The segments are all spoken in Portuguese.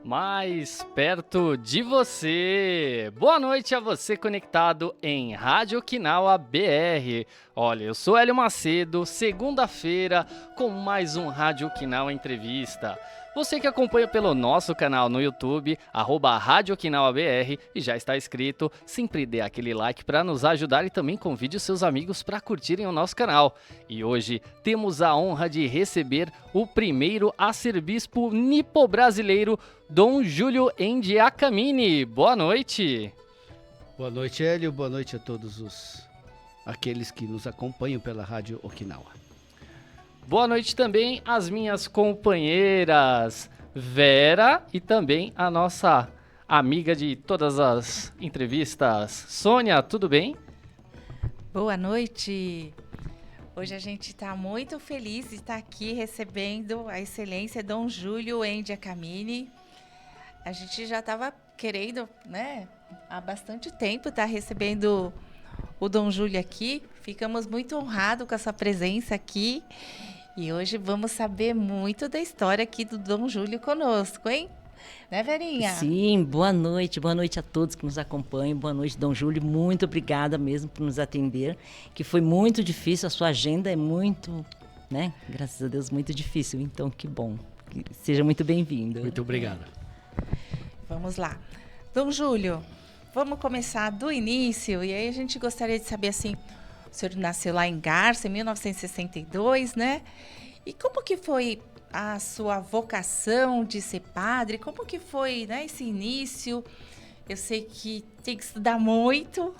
mais perto de você. Boa noite a você conectado em Rádio Okinawa BR. Olha, eu sou Hélio Macedo, segunda-feira com mais um Rádio Okinawa Entrevista. Você que acompanha pelo nosso canal no YouTube, @Rádio Okinawa BR, e já está inscrito, sempre dê aquele like para nos ajudar e também convide os seus amigos para curtirem o nosso canal. E hoje temos a honra de receber o primeiro arcebispo nipo-brasileiro, Dom Júlio Endiakamine. Boa noite. Boa noite, Hélio. Boa noite a todos aqueles que nos acompanham pela Rádio Okinawa. Boa noite também às minhas companheiras Vera e também a nossa amiga de todas as entrevistas, Sônia, tudo bem? Boa noite. Hoje a gente está muito feliz de estar aqui recebendo a excelência Dom Júlio Endiakamine. A gente já estava querendo, né, há bastante tempo estar recebendo o Dom Júlio aqui. Ficamos muito honrados com a sua presença aqui. E hoje vamos saber muito da história aqui do Dom Júlio conosco, hein? Né, Verinha? Sim, boa noite a todos que nos acompanham. Boa noite, Dom Júlio. Muito obrigada mesmo por nos atender, que foi muito difícil, a sua agenda é muito, né? Graças a Deus, muito difícil. Então, que bom. Seja muito bem-vindo. Muito obrigado. Vamos lá. Dom Júlio, vamos começar do início. E aí a gente gostaria de saber, assim, o senhor nasceu lá em Garça, em 1962, né? E como que foi a sua vocação de ser padre? Como que foi, né, esse início? Eu sei que tem que estudar muito,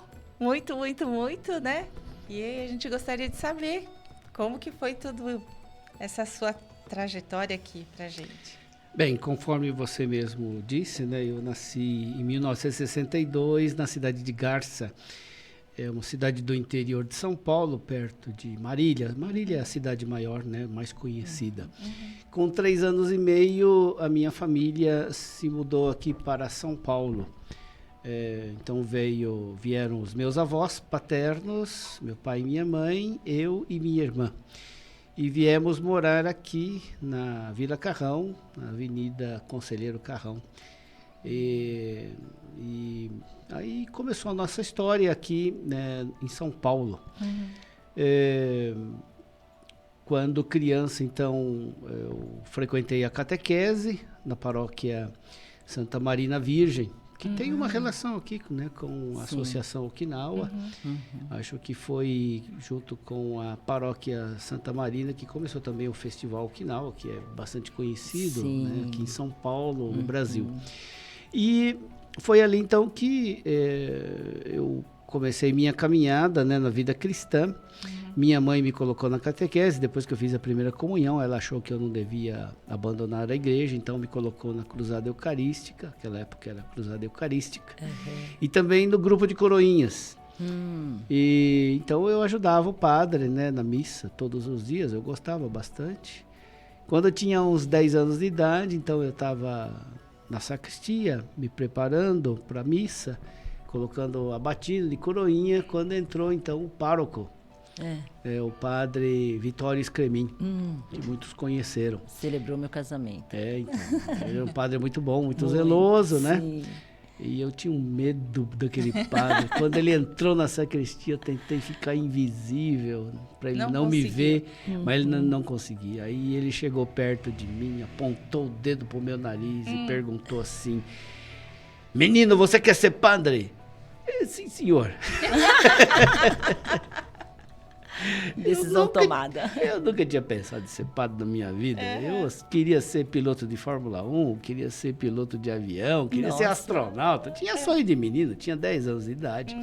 né? E aí a gente gostaria de saber como que foi tudo essa sua trajetória aqui pra gente. Bem, conforme você mesmo disse, né, eu nasci em 1962 na cidade de Garça. É uma cidade do interior de São Paulo, perto de Marília. Marília é a cidade maior, né, mais conhecida. Com 3 anos e meio, a minha família se mudou aqui para São Paulo. Então vieram os meus avós paternos, meu pai e minha mãe, eu e minha irmã. E viemos morar aqui na Vila Carrão, na Avenida Conselheiro Carrão. E aí começou a nossa história aqui, né, em São Paulo. Quando criança, então, eu frequentei a catequese na paróquia Santa Marina Virgem, que tem uma relação aqui, né, com a Associação Okinawa. Acho que foi junto com a paróquia Santa Marina que começou também o Festival Okinawa, que é bastante conhecido, né, aqui em São Paulo, no Brasil. E foi ali então que eu comecei minha caminhada, né, na vida cristã. Minha mãe me colocou na catequese, depois que eu fiz a primeira comunhão, ela achou que eu não devia abandonar a igreja, então me colocou na cruzada eucarística, naquela época era cruzada eucarística, e também no grupo de coroinhas. E então eu ajudava o padre, né, na missa todos os dias, eu gostava bastante. Quando eu tinha uns 10 anos de idade, então eu estava na sacristia, me preparando para a missa, colocando a batina de coroinha, quando entrou então o pároco, o padre Vitório Scremin, que muitos conheceram. Celebrou meu casamento. Então, ele é um padre muito bom, muito zeloso, né? Sim. E eu tinha um medo daquele padre. Quando ele entrou na sacristia, eu tentei ficar invisível para ele não me ver, mas ele não conseguia. Aí ele chegou perto de mim, apontou o dedo pro meu nariz e perguntou assim: "Menino, você quer ser padre?" "Sim, senhor." Decisão tomada. Eu nunca tinha pensado em ser padre na minha vida. Eu queria ser piloto de Fórmula 1, queria ser piloto de avião, queria ser astronauta. Tinha sonho de menino, tinha 10 anos de idade.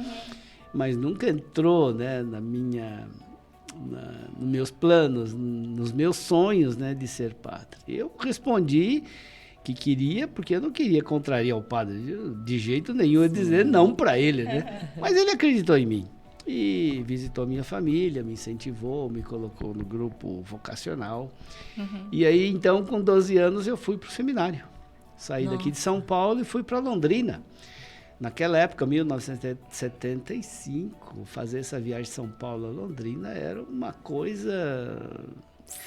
Mas nunca entrou, né, nos meus planos, nos meus sonhos, né, de ser padre. Eu respondi que queria, porque eu não queria contrariar o padre de jeito nenhum, dizer não para ele, né? Mas ele acreditou em mim. E visitou minha família, me incentivou, me colocou no grupo vocacional. E aí, então, com 12 anos, eu fui para o seminário. Saí daqui de São Paulo e fui para Londrina. Naquela época, 1975, fazer essa viagem de São Paulo a Londrina era uma coisa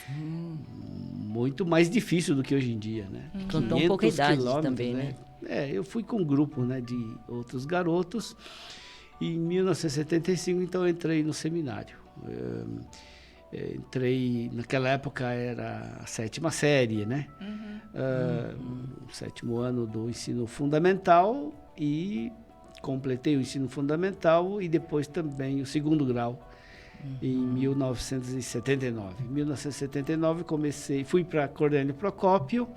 muito mais difícil do que hoje em dia, né? Com tão pouca 500 idade quilômetros, também, né? Eu fui com um grupo, né, de outros garotos. E em 1975, então, eu entrei no seminário. Entrei, naquela época era a 7ª série, né? O 7º ano do ensino fundamental, e completei o ensino fundamental e depois também o 2º grau. Em 1979. Em 1979 fui para Cornélio Procópio,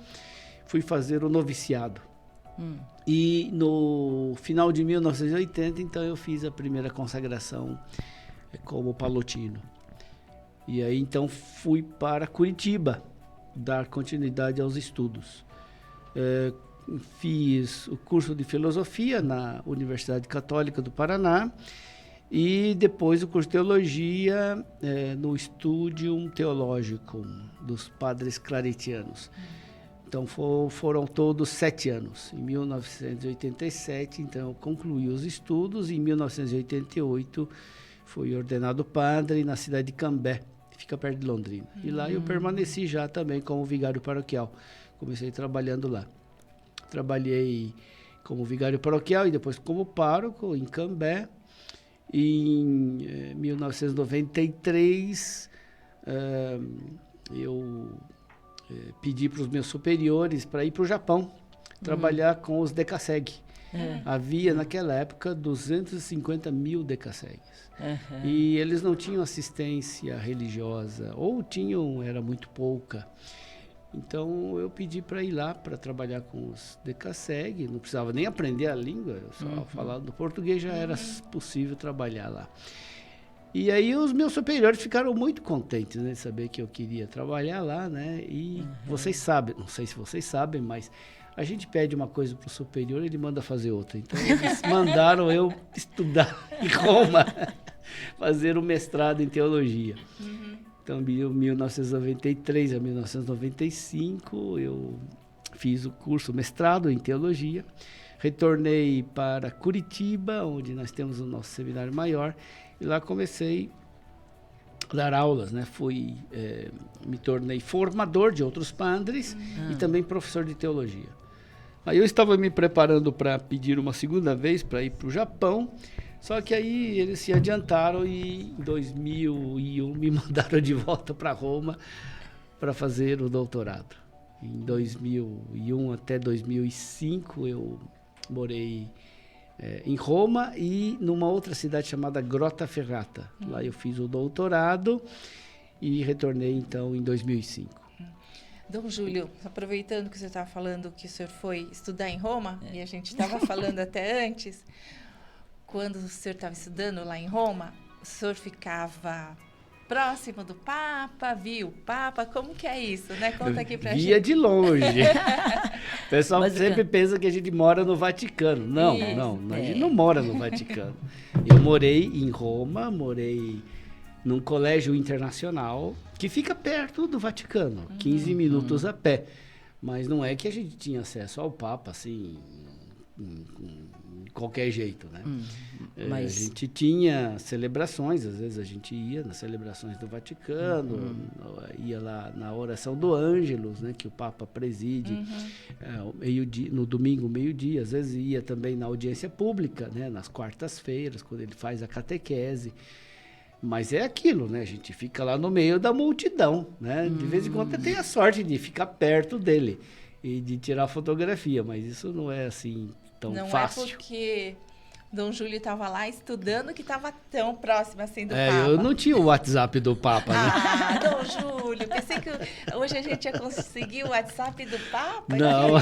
fui fazer o noviciado. E no final de 1980, então, eu fiz a primeira consagração como palotino. E aí, então, fui para Curitiba dar continuidade aos estudos. Fiz o curso de filosofia na Universidade Católica do Paraná, e depois o curso de teologia no Studium Theologicum dos padres claretianos. Então foram todos 7 anos. Em 1987, então, eu concluí os estudos, e em 1988 fui ordenado padre na cidade de Cambé, que fica perto de Londrina. E lá eu permaneci já também como vigário paroquial. Comecei trabalhando lá. Trabalhei como vigário paroquial e depois como pároco em Cambé. Em 1993, eu pedi para os meus superiores para ir para o Japão, trabalhar com os DECASEG. Havia, naquela época, 250 mil DECASEGs. E eles não tinham assistência religiosa, ou tinham, era muito pouca. Então, eu pedi para ir lá para trabalhar com os DECASEG, não precisava nem aprender a língua, só falando do português já era possível trabalhar lá. E aí os meus superiores ficaram muito contentes, né, de saber que eu queria trabalhar lá, né? E vocês sabem, não sei se vocês sabem, mas a gente pede uma coisa para o superior, ele manda fazer outra. Então, eles mandaram eu estudar em Roma, fazer o mestrado em teologia. Então, de 1993 a 1995, eu fiz o curso mestrado em teologia, retornei para Curitiba, onde nós temos o nosso seminário maior, e lá comecei a dar aulas, né? Me tornei formador de outros padres e também professor de teologia. Aí eu estava me preparando para pedir uma segunda vez para ir para o Japão, só que aí eles se adiantaram e em 2001 me mandaram de volta para Roma para fazer o doutorado. Em 2001 até 2005 eu morei em Roma e numa outra cidade chamada Grottaferrata. Lá eu fiz o doutorado e retornei então em 2005. Dom Júlio, aproveitando que você estava falando que o senhor foi estudar em Roma, e a gente estava falando até antes, quando o senhor estava estudando lá em Roma, o senhor ficava próximo do Papa, via o Papa, como que é isso, né? Conta aqui pra gente. Via de longe. O pessoal sempre pensa que a gente mora no Vaticano. Não, Isso, a gente não mora no Vaticano. Eu morei em Roma, morei num colégio internacional que fica perto do Vaticano, 15 minutos a pé. Mas não é que a gente tinha acesso ao Papa, assim, de qualquer jeito, né? Mas... A gente tinha celebrações, às vezes a gente ia nas celebrações do Vaticano, ia lá na oração do Ângelus, né, que o Papa preside, no domingo, meio-dia, às vezes ia também na audiência pública, né, nas quartas-feiras, quando ele faz a catequese. Mas é aquilo, né? A gente fica lá no meio da multidão, né? De vez em quando tem a sorte de ficar perto dele e de tirar fotografia, mas isso não é assim tão fácil. Não é porque Dom Júlio estava lá estudando que estava tão próximo assim do Papa. Eu não tinha o WhatsApp do Papa, né? Ah, Dom Júlio, pensei que hoje a gente ia conseguir o WhatsApp do Papa. Não.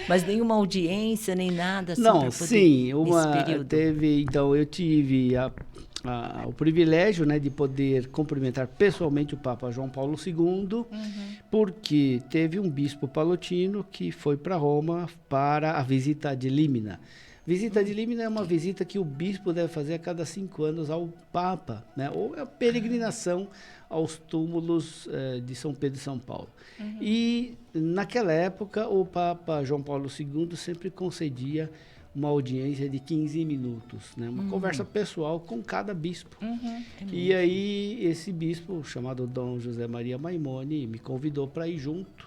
Mas nenhuma audiência, nem nada assim? Não, sim, então eu tive o privilégio, né, de poder cumprimentar pessoalmente o Papa João Paulo II, porque teve um bispo palotino que foi para Roma para a visita ad limina. Visita ad limina é uma visita que o bispo deve fazer a cada 5 anos ao Papa, né, ou a peregrinação aos túmulos de São Pedro e São Paulo. E, naquela época, o Papa João Paulo II sempre concedia uma audiência de 15 minutos, né? Uma conversa pessoal com cada bispo. E aí esse bispo, chamado Dom José Maria Maimone, me convidou para ir junto,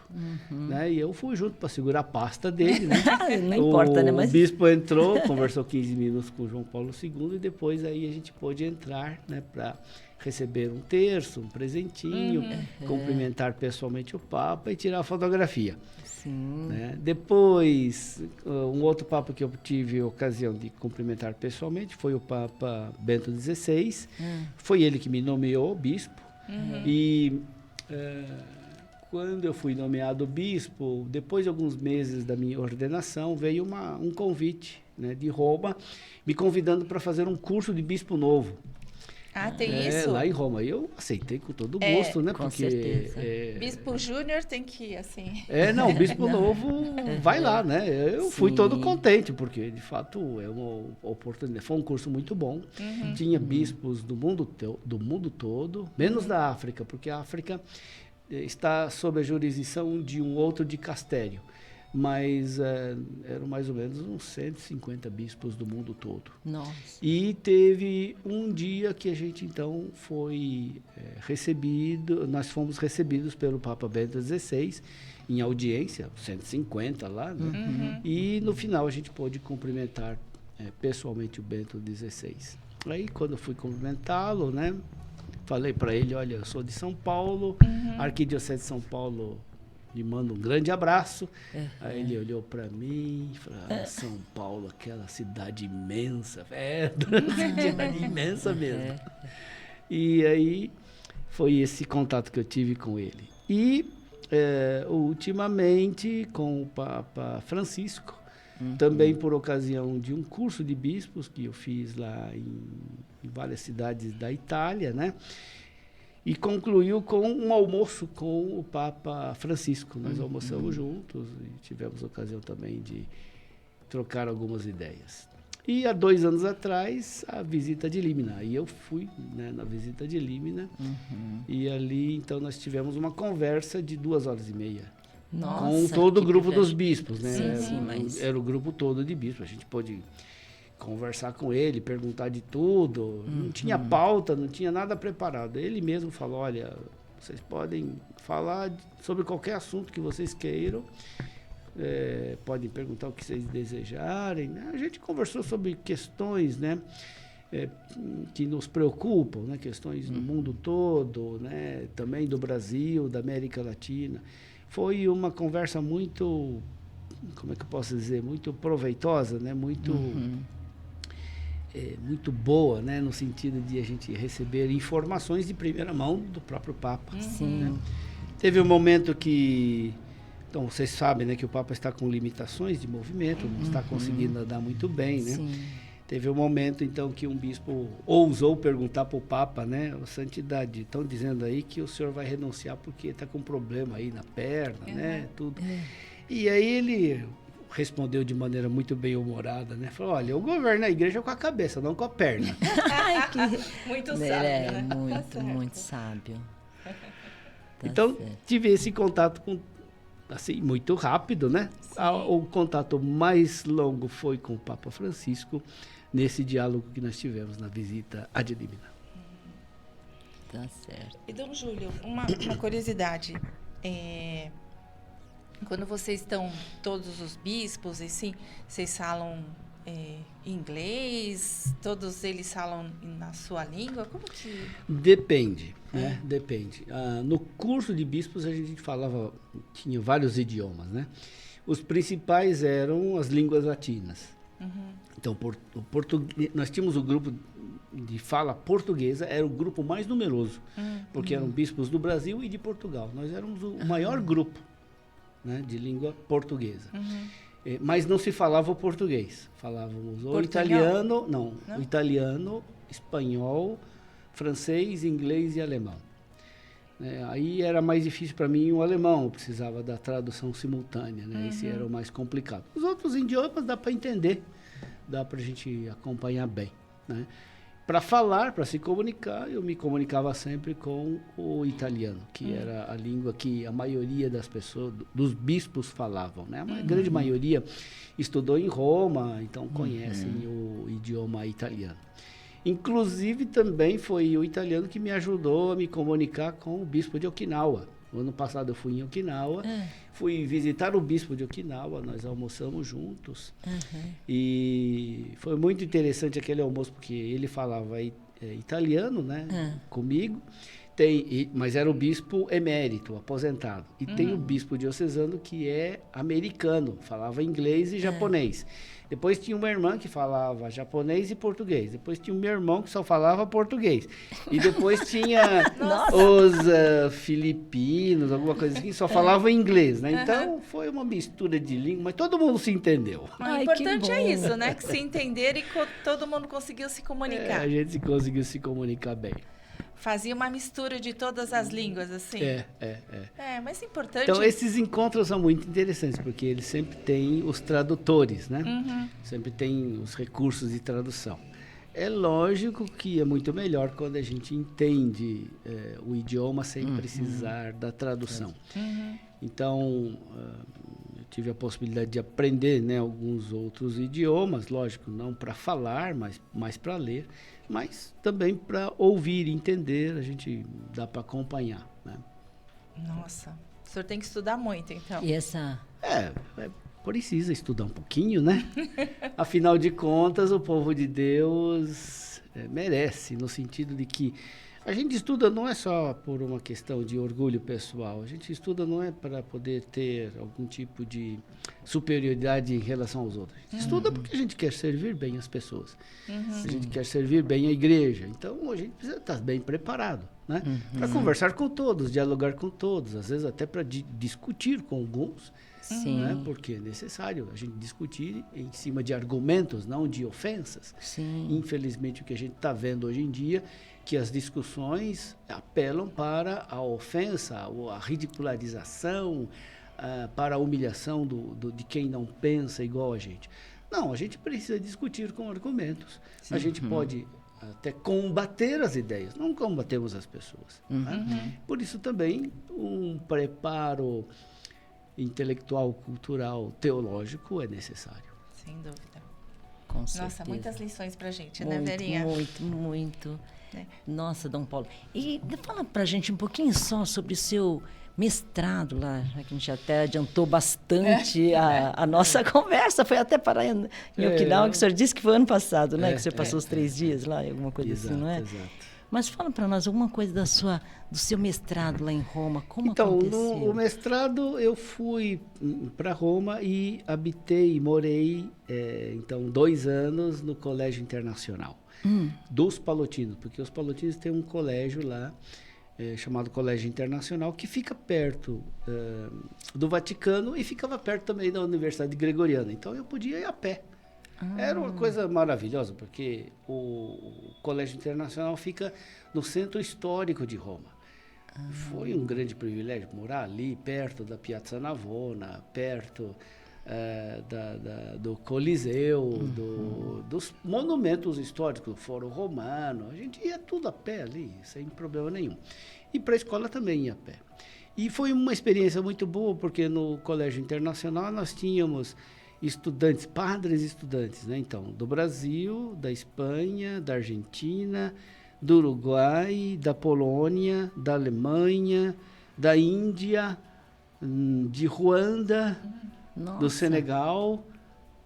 né? E eu fui junto para segurar a pasta dele, né? Não importa, né? O Mas... bispo entrou, conversou 15 minutos com João Paulo II e depois aí a gente pôde entrar, né? Para receber um terço, um presentinho, cumprimentar pessoalmente o Papa e tirar a fotografia. Sim. Né? Depois, um outro Papa que eu tive a ocasião de cumprimentar pessoalmente foi o Papa Bento XVI. Foi ele que me nomeou bispo. E quando eu fui nomeado bispo, depois de alguns meses da minha ordenação, veio um convite, né, de Roma, me convidando para fazer um curso de bispo novo. Ah, tem isso? Lá em Roma. Eu aceitei com todo gosto, né? Com porque certeza. Bispo Júnior tem que ir, assim. Não, o bispo novo vai lá, né? Eu fui todo contente, porque de fato é uma oportunidade. Foi um curso muito bom. Tinha bispos do mundo todo, menos da África, porque a África está sob a jurisdição de um outro dicastério. Mas eram mais ou menos uns 150 bispos do mundo todo. Nossa. E teve um dia que a gente então foi nós fomos recebidos pelo Papa Bento XVI em audiência, 150 lá, né? E no final a gente pôde cumprimentar pessoalmente o Bento XVI. Aí quando eu fui cumprimentá-lo, né? Falei para ele, olha, eu sou de São Paulo, a Arquidiocese de São Paulo lhe manda um grande abraço. Aí ele olhou para mim e falou, São Paulo, aquela cidade imensa. Cidade imensa mesmo. E aí foi esse contato que eu tive com ele. E ultimamente com o Papa Francisco, também por ocasião de um curso de bispos que eu fiz lá em várias cidades da Itália, né? E concluiu com um almoço com o Papa Francisco. Nós almoçamos juntos e tivemos ocasião também de trocar algumas ideias. E há 2 anos atrás, a visita de Límina. E eu fui, né, na visita de Límina. E ali, então, nós tivemos uma conversa de 2h30. Nossa, com todo o grupo privilégio. dos bispos, né? Sim, Era o grupo todo de bispos. A gente pôde conversar com ele, perguntar de tudo. Não tinha pauta, não tinha nada preparado. Ele mesmo falou, olha, vocês podem falar sobre qualquer assunto que vocês queiram. Podem perguntar o que vocês desejarem. A gente conversou sobre questões, né, que nos preocupam, né, questões do mundo todo, né, também do Brasil, da América Latina. Foi uma conversa muito, como é que eu posso dizer, muito proveitosa, né, muito boa, né, no sentido de a gente receber informações de primeira mão do próprio Papa. Né? Teve um momento que, então vocês sabem, né, que o Papa está com limitações de movimento, não está conseguindo andar muito bem, né? Sim. Teve um momento então que um bispo ousou perguntar para o Papa, né, santidade, estão dizendo aí que o senhor vai renunciar porque está com um problema aí na perna, né, tudo. E aí ele respondeu de maneira muito bem-humorada, né? Falou, olha, eu governo a igreja com a cabeça, não com a perna. Ai, que... Muito sábio, É, né? muito, muito sábio. Tá Então, certo. tive esse contato com, assim, muito rápido, né? O contato mais longo foi com o Papa Francisco, nesse diálogo que nós tivemos na visita ad limina. Tá certo. E, Dom Júlio, uma curiosidade. Quando vocês estão, todos os bispos, assim, vocês falam inglês? Todos eles falam na sua língua? Como que... Depende, né? Depende. No curso de bispos a gente tinha vários idiomas, né? Os principais eram as línguas latinas. Então, o português, nós tínhamos o grupo de fala portuguesa, era o grupo mais numeroso, porque eram bispos do Brasil e de Portugal. Nós éramos o maior grupo, né, de língua portuguesa. Mas não se falava o português. Falávamos o italiano, o italiano, espanhol, francês, inglês e alemão. Aí era mais difícil para mim o alemão, eu precisava da tradução simultânea, né? Esse era o mais complicado. Os outros idiomas dá para entender, dá para a gente acompanhar bem, né? para falar, para se comunicar, eu me comunicava sempre com o italiano, que era a língua que a maioria das pessoas, dos bispos falavam, né? A grande maioria estudou em Roma, então conhecem o idioma italiano. Inclusive, também foi o italiano que me ajudou a me comunicar com o bispo de Okinawa. No ano passado eu fui em Okinawa, fui visitar o bispo de Okinawa, nós almoçamos juntos. E foi muito interessante aquele almoço, porque ele falava italiano, né, comigo, mas era o bispo emérito, aposentado. E tem o bispo diocesano que é americano, falava inglês e japonês. Depois tinha uma irmã que falava japonês e português. Depois tinha o meu irmão que só falava português. E depois tinha os filipinos, alguma coisa assim, que só falavam inglês, né? Então, foi uma mistura de língua, mas todo mundo se entendeu. O importante é isso, né? Que se entender e todo mundo conseguiu se comunicar. A gente conseguiu se comunicar bem. Fazia uma mistura de todas as línguas, assim. Mas é importante... Então, esses encontros são muito interessantes, porque eles sempre têm os tradutores, né? Sempre tem os recursos de tradução. É lógico que é muito melhor quando a gente entende o idioma sem precisar da tradução. Então, eu tive a possibilidade de aprender, né, alguns outros idiomas, lógico, não para falar, mas mais para ler, mas também para ouvir e entender, a gente dá para acompanhar, né? Nossa, o senhor tem que estudar muito, então. E essa... Precisa estudar um pouquinho, né? Afinal de contas, o povo de Deus merece, no sentido de que a gente estuda não é só por uma questão de orgulho pessoal, a gente estuda não é para poder ter algum tipo de superioridade em relação aos outros. A gente estuda porque a gente quer servir bem as pessoas, a gente quer servir bem a igreja, então a gente precisa estar bem preparado, né? Para conversar com todos, dialogar com todos, às vezes até para discutir com alguns, né? Porque é necessário a gente discutir em cima de argumentos, não de ofensas. Infelizmente, o que a gente está vendo hoje em dia, que as discussões apelam para a ofensa, a ridicularização, para a humilhação de quem não pensa igual a gente. Não, a gente precisa discutir com argumentos. A gente pode até combater as ideias, não combatemos as pessoas. Né? Por isso também um preparo intelectual, cultural, teológico é necessário. Sem dúvida. Com certeza. Nossa, muitas lições pra gente, muito, né, Verinha? Muito. Nossa, Dom Paulo. E fala pra gente um pouquinho só sobre o seu mestrado lá, já que a gente até adiantou bastante a nossa conversa, foi até parar em Okinawa, que o senhor disse que foi ano passado, né? Que o senhor passou os 3 dias lá, alguma coisa assim, não é? Exato. Mas fala para nós alguma coisa do seu mestrado lá em Roma, como então, aconteceu? No mestrado eu fui para Roma e habitei, morei, 2 anos no Colégio Internacional dos Palotinos, porque os Palotinos têm um colégio lá, chamado Colégio Internacional, que fica perto do Vaticano e ficava perto também da Universidade Gregoriana, então eu podia ir a pé. Era uma coisa maravilhosa, porque o Colégio Internacional fica no centro histórico de Roma. Foi um grande privilégio morar ali, perto da Piazza Navona, perto do Coliseu, dos monumentos históricos, do Fórum Romano. A gente ia tudo a pé ali, sem problema nenhum. E para a escola também ia a pé. E foi uma experiência muito boa, porque no Colégio Internacional nós tínhamos estudantes, padres estudantes, né? Então, do Brasil, da Espanha, da Argentina, do Uruguai, da Polônia, da Alemanha, da Índia, de Ruanda, do Senegal,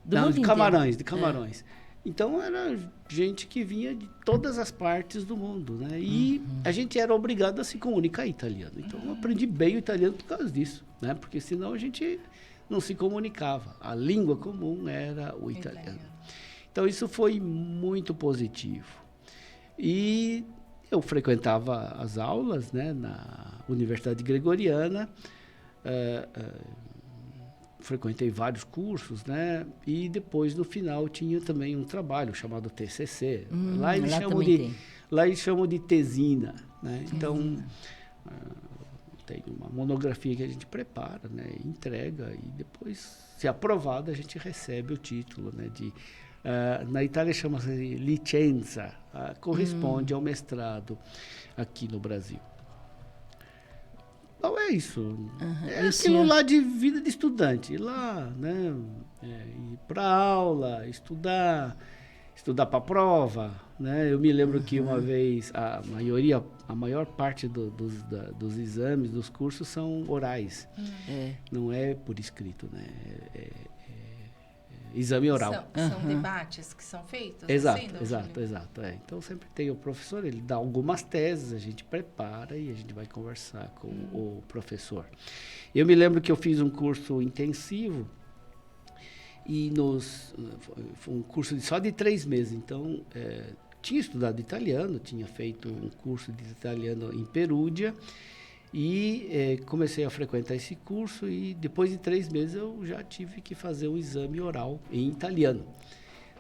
de Camarões. Então, era gente que vinha de todas as partes do mundo, né? E a gente era obrigado a se comunicar em italiano. Então, eu aprendi bem o italiano por causa disso, né? Porque senão a gente não se comunicava. A língua comum era o italiano. Então, isso foi muito positivo. E eu frequentava as aulas, né, na Universidade Gregoriana, frequentei vários cursos, né, e depois, no final, tinha também um trabalho chamado TCC. Lá eles chamam de tesina, né? Então, tem uma monografia que a gente prepara, né, entrega, e depois, se aprovada, a gente recebe o título, né, de Na Itália chama-se licenza, corresponde ao mestrado aqui no Brasil. Então é isso. É aquilo lá de vida de estudante. Ir lá, né? Ir para aula, estudar para a prova. Né? Eu me lembro que uma vez, a maior parte dos exames, dos cursos são orais. Não é por escrito, né? Exame oral. São debates que são feitos? Exato, assim, exato. Então sempre tem o professor, ele dá algumas teses, a gente prepara e a gente vai conversar com o professor. Eu me lembro que eu fiz um curso intensivo e foi um curso só de 3 meses. Então, tinha estudado italiano, tinha feito um curso de italiano em Perúdia. E comecei a frequentar esse curso e depois de 3 meses eu já tive que fazer um exame oral em italiano.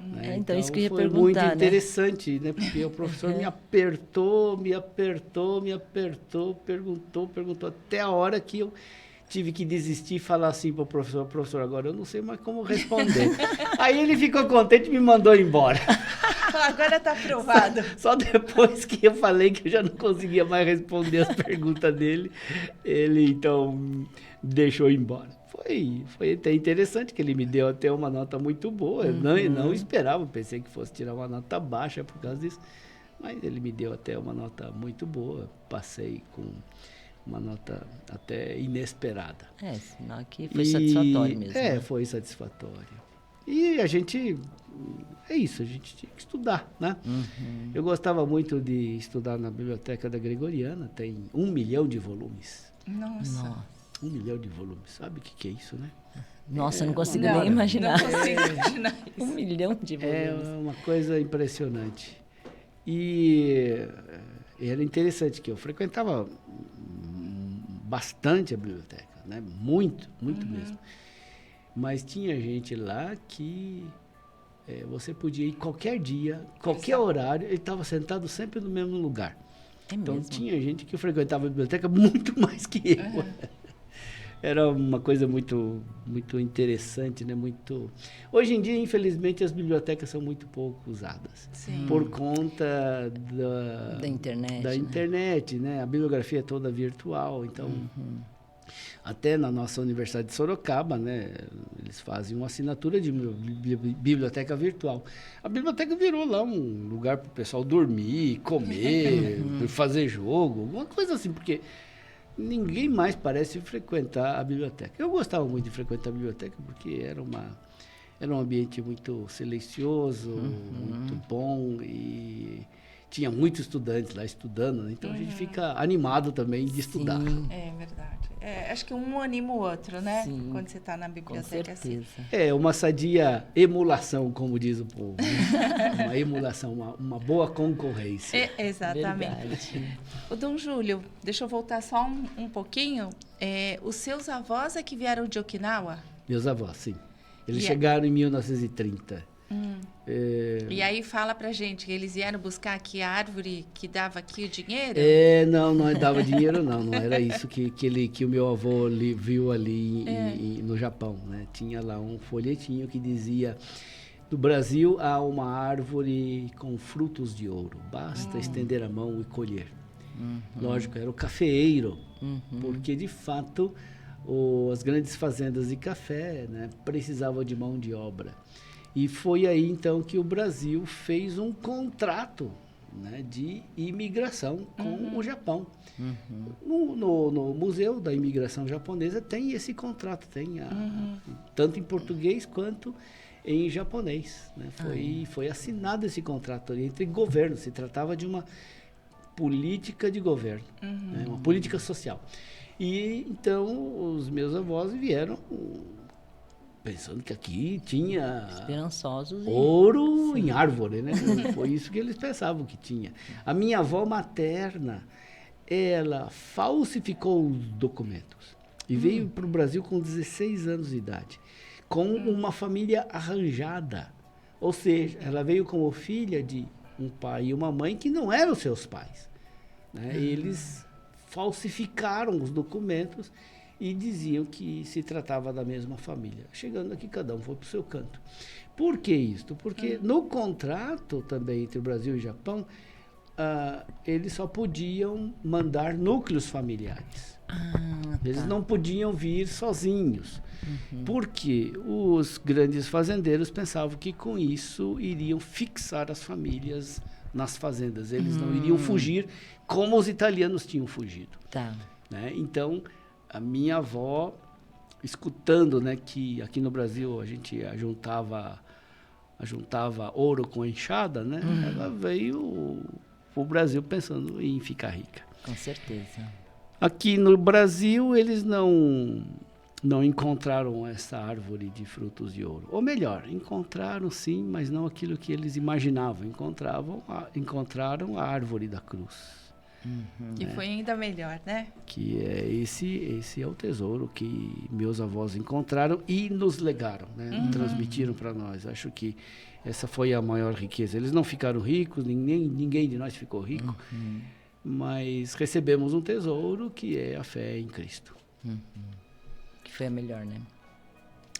Né? Então isso que eu ia foi perguntar, muito né? interessante, né? Porque o professor me apertou, perguntou até a hora que eu tive que desistir e falar assim para o professor, agora eu não sei mais como responder. Aí ele ficou contente e me mandou embora. Agora está aprovado. Só depois que eu falei que eu já não conseguia mais responder as perguntas dele, ele então me deixou embora. Foi até interessante que ele me deu até uma nota muito boa. Eu não esperava, pensei que fosse tirar uma nota baixa por causa disso. Mas ele me deu até uma nota muito boa. Passei com uma nota até inesperada. Sinal que foi satisfatório mesmo. Né? Foi satisfatório. E a gente... É isso, a gente tinha que estudar, né? Eu gostava muito de estudar na Biblioteca da Gregoriana, tem 1 milhão de volumes. Nossa. 1 milhão de volumes, sabe o que é isso, né? Nossa, eu não consigo nem imaginar. Não consigo imaginar isso. 1 milhão de volumes. É uma coisa impressionante. E era interessante que eu frequentava bastante a biblioteca, né? Muito mesmo. Mas tinha gente lá que você podia ir qualquer dia, qualquer horário, ele estava sentado sempre no mesmo lugar. Então tinha gente que frequentava a biblioteca muito mais que eu. Era uma coisa muito interessante, né? Hoje em dia, infelizmente, as bibliotecas são muito pouco usadas. Sim. Por conta da internet. Da internet, né? A bibliografia é toda virtual, então... Até na nossa Universidade de Sorocaba, né, eles fazem uma assinatura de biblioteca virtual. A biblioteca virou lá um lugar para o pessoal dormir, comer, fazer jogo, alguma coisa assim, porque ninguém mais parece frequentar a biblioteca. Eu gostava muito de frequentar a biblioteca porque era um ambiente muito silencioso, muito bom e... Tinha muitos estudantes lá estudando, né? Então a gente fica animado também de estudar. É verdade. Acho que um anima o outro, né? Sim, quando você está na biblioteca. com certeza. Assim. Uma sadia emulação, como diz o povo. Né? Uma emulação, uma boa concorrência. Exatamente. O Dom Júlio, deixa eu voltar só um pouquinho. Os seus avós é que vieram de Okinawa? Meus avós, sim. Eles chegaram em 1930. E aí fala pra gente que eles vieram buscar aqui a árvore que dava aqui o dinheiro? Não dava dinheiro não era isso que o meu avô viu ali no Japão, né? Tinha lá um folhetinho que dizia: no Brasil há uma árvore com frutos de ouro, basta estender a mão e colher. Lógico, era o cafeeiro, porque de fato as grandes fazendas de café, né, precisavam de mão de obra. E foi aí, então, que o Brasil fez um contrato, né, de imigração com o Japão. No Museu da Imigração Japonesa tem esse contrato, tem tanto em português quanto em japonês. Né? Foi assinado esse contrato ali entre governos, se tratava de uma política de governo, né, uma política social. E, então, os meus avós vieram... pensando que aqui tinha esperançosos ouro em árvore, né? Foi isso que eles pensavam que tinha. A minha avó materna, ela falsificou os documentos e veio para o Brasil com 16 anos de idade, com uma família arranjada. Ou seja, ela veio como filha de um pai e uma mãe que não eram seus pais. Né? Eles falsificaram os documentos e diziam que se tratava da mesma família. Chegando aqui, cada um foi para o seu canto. Por que isto? Porque no contrato também entre o Brasil e o Japão, eles só podiam mandar núcleos familiares. Eles não podiam vir sozinhos. Porque os grandes fazendeiros pensavam que com isso iriam fixar as famílias nas fazendas. Eles não iriam fugir como os italianos tinham fugido. Tá. Né? Então, a minha avó, escutando, né, que aqui no Brasil a gente ajuntava ouro com enxada, né? Ela veio para o Brasil pensando em ficar rica. Com certeza. Aqui no Brasil, eles não encontraram essa árvore de frutos de ouro. Ou melhor, encontraram sim, mas não aquilo que eles imaginavam. Encontraram a árvore da cruz. Que foi ainda melhor, né? Que é esse é o tesouro que meus avós encontraram e nos legaram, né? Transmitiram para nós. Acho que essa foi a maior riqueza. Eles não ficaram ricos, ninguém de nós ficou rico, mas recebemos um tesouro que é a fé em Cristo. Que foi a melhor, né?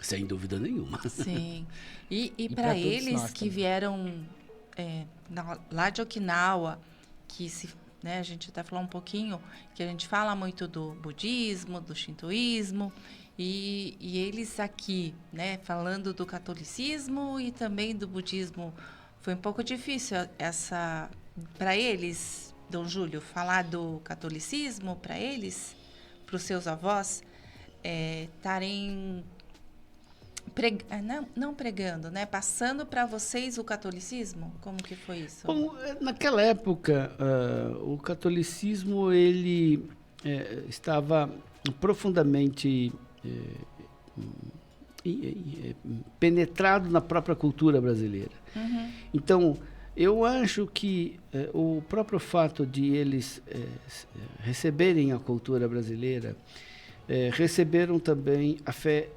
Sem dúvida nenhuma. Sim. E pra para todos eles nós que também. vieram lá de Okinawa, que né, a gente até falou um pouquinho, que a gente fala muito do budismo, do shintoísmo, e eles aqui, né, falando do catolicismo e também do budismo, foi um pouco difícil para eles, Dom Júlio, falar do catolicismo para eles, para os seus avós, estarem não pregando, né? Passando para vocês o catolicismo? Como que foi isso? Bom, naquela época, o catolicismo ele estava profundamente penetrado na própria cultura brasileira. Então, eu acho que o próprio fato de eles receberem a cultura brasileira, receberam também a fé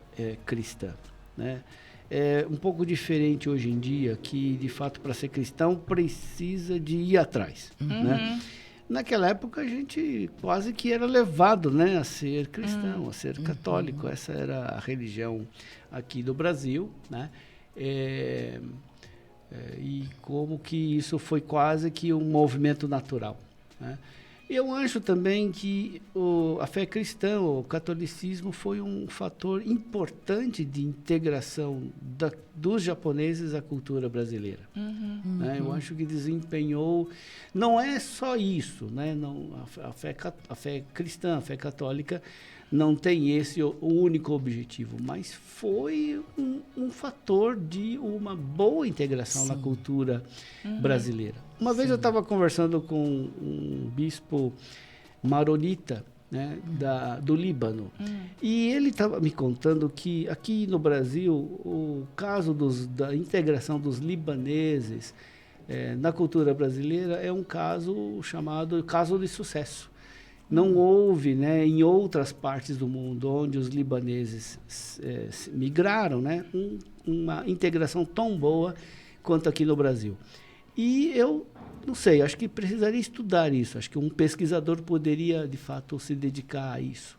cristã, né? É um pouco diferente hoje em dia, que de fato para ser cristão precisa de ir atrás, né? Naquela época a gente quase que era levado, né, a ser cristão, a ser católico. Essa era a religião aqui do Brasil, né? E como que isso foi quase que um movimento natural, né? Eu acho também que a fé cristã, o catolicismo, foi um fator importante de integração dos japoneses à cultura brasileira. Né? Eu acho que desempenhou... Não é só isso, né? A fé cristã, a fé católica, não tem esse o único objetivo, mas foi um fator de uma boa integração na cultura brasileira. Uma vez eu estava conversando com um bispo maronita, né, do Líbano, e ele estava me contando que aqui no Brasil o caso da integração dos libaneses na cultura brasileira é um caso chamado caso de sucesso. Não houve, né, em outras partes do mundo onde os libaneses migraram, né, uma integração tão boa quanto aqui no Brasil. E eu não sei, acho que precisaria estudar isso. Acho que um pesquisador poderia, de fato, se dedicar a isso.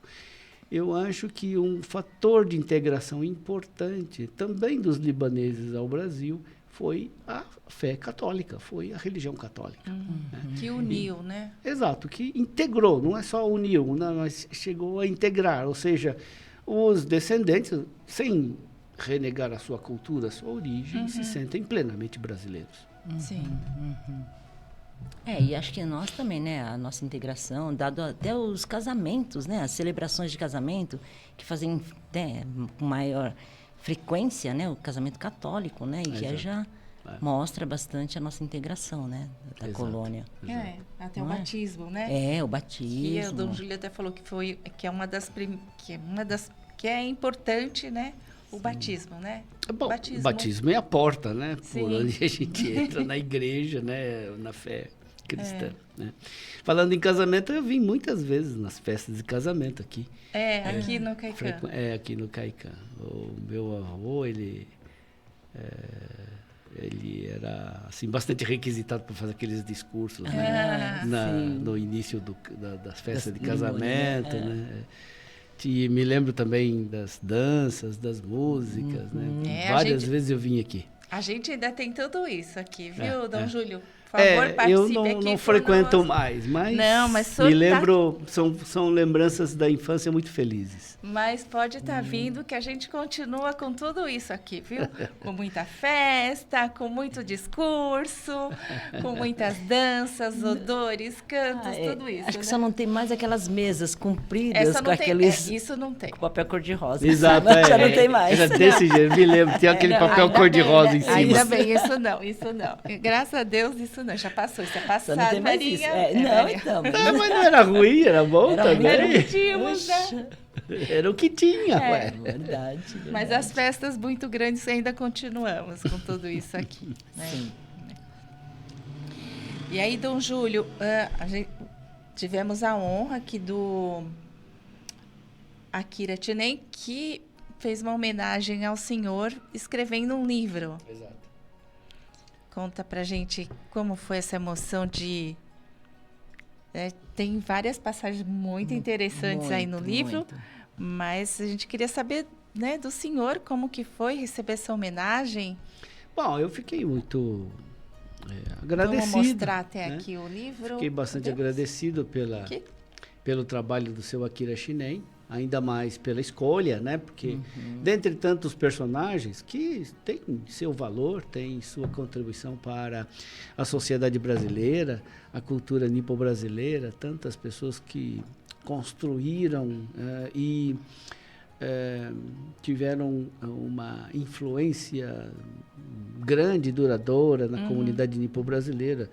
Eu acho que um fator de integração importante também dos libaneses ao Brasil foi a fé católica, foi a religião católica. Né? Que uniu, né? Exato, que integrou, não é só uniu, mas chegou a integrar, ou seja, os descendentes, sem renegar a sua cultura, a sua origem, se sentem plenamente brasileiros. Sim. E acho que nós também, né, a nossa integração, dado até os casamentos, né, as celebrações de casamento, que fazem com maior frequência, né, o casamento católico, né, e que já mostra bastante a nossa integração, né, da colônia. Até o batismo, né? O batismo. Que o Dom Júlio até falou que é uma das que é importante, né? O batismo, né? Bom, o batismo é a porta, né? Sim. Por onde a gente entra na igreja, né? Na fé cristã. Né? Falando em casamento, eu vim muitas vezes nas festas de casamento aqui. Aqui no Caicã. Aqui no Caicã. O meu avô, ele era assim, bastante requisitado para fazer aqueles discursos, né? No início das festas de casamento, né? E me lembro também das danças, das músicas, né? Várias vezes eu vim aqui. A gente ainda tem tudo isso aqui, viu, Dom é. Júlio? Por favor, participe eu aqui não frequento conosco. mais, mas, Não, mas me lembro, são lembranças da infância muito felizes. Mas pode estar vindo que a gente continua com tudo isso aqui, viu? Com muita festa, com muito discurso, com muitas danças, odores, cantos, tudo isso. Acho que né? só não tem mais aquelas mesas compridas Essa com não tem, aqueles... isso não tem. com papel cor-de-rosa. Exato, Já não tem mais. Era desse jeito, me lembro, tinha aquele papel Ainda cor-de-rosa bem, em cima. Ainda bem, isso não. Graças a Deus, isso não. Já passou, isso é Só passado, não tem mais isso. Marinha. Não, então. Mas não era ruim, era bom Era também. Era o que tínhamos, né? Era o que tinha, ué. Verdade. Mas as festas muito grandes ainda continuamos com tudo isso aqui. Né? Sim. E aí, Dom Júlio, tivemos a honra aqui do Akira Chinen, que fez uma homenagem ao senhor escrevendo um livro. Exato. Conta pra gente como foi essa emoção de... tem várias passagens muito interessantes aí no livro, muito. mas a gente queria saber, né, do senhor como que foi receber essa homenagem. Bom, eu fiquei muito agradecido. Vamos mostrar até né? aqui o livro. Fiquei bastante Podemos? agradecido pelo trabalho do seu Akira Chinen, ainda mais pela escolha, né? Porque dentre tantos personagens que têm seu valor, têm sua contribuição para a sociedade brasileira, a cultura nipo-brasileira, tantas pessoas que construíram e tiveram uma influência grande e duradoura na comunidade nipo-brasileira,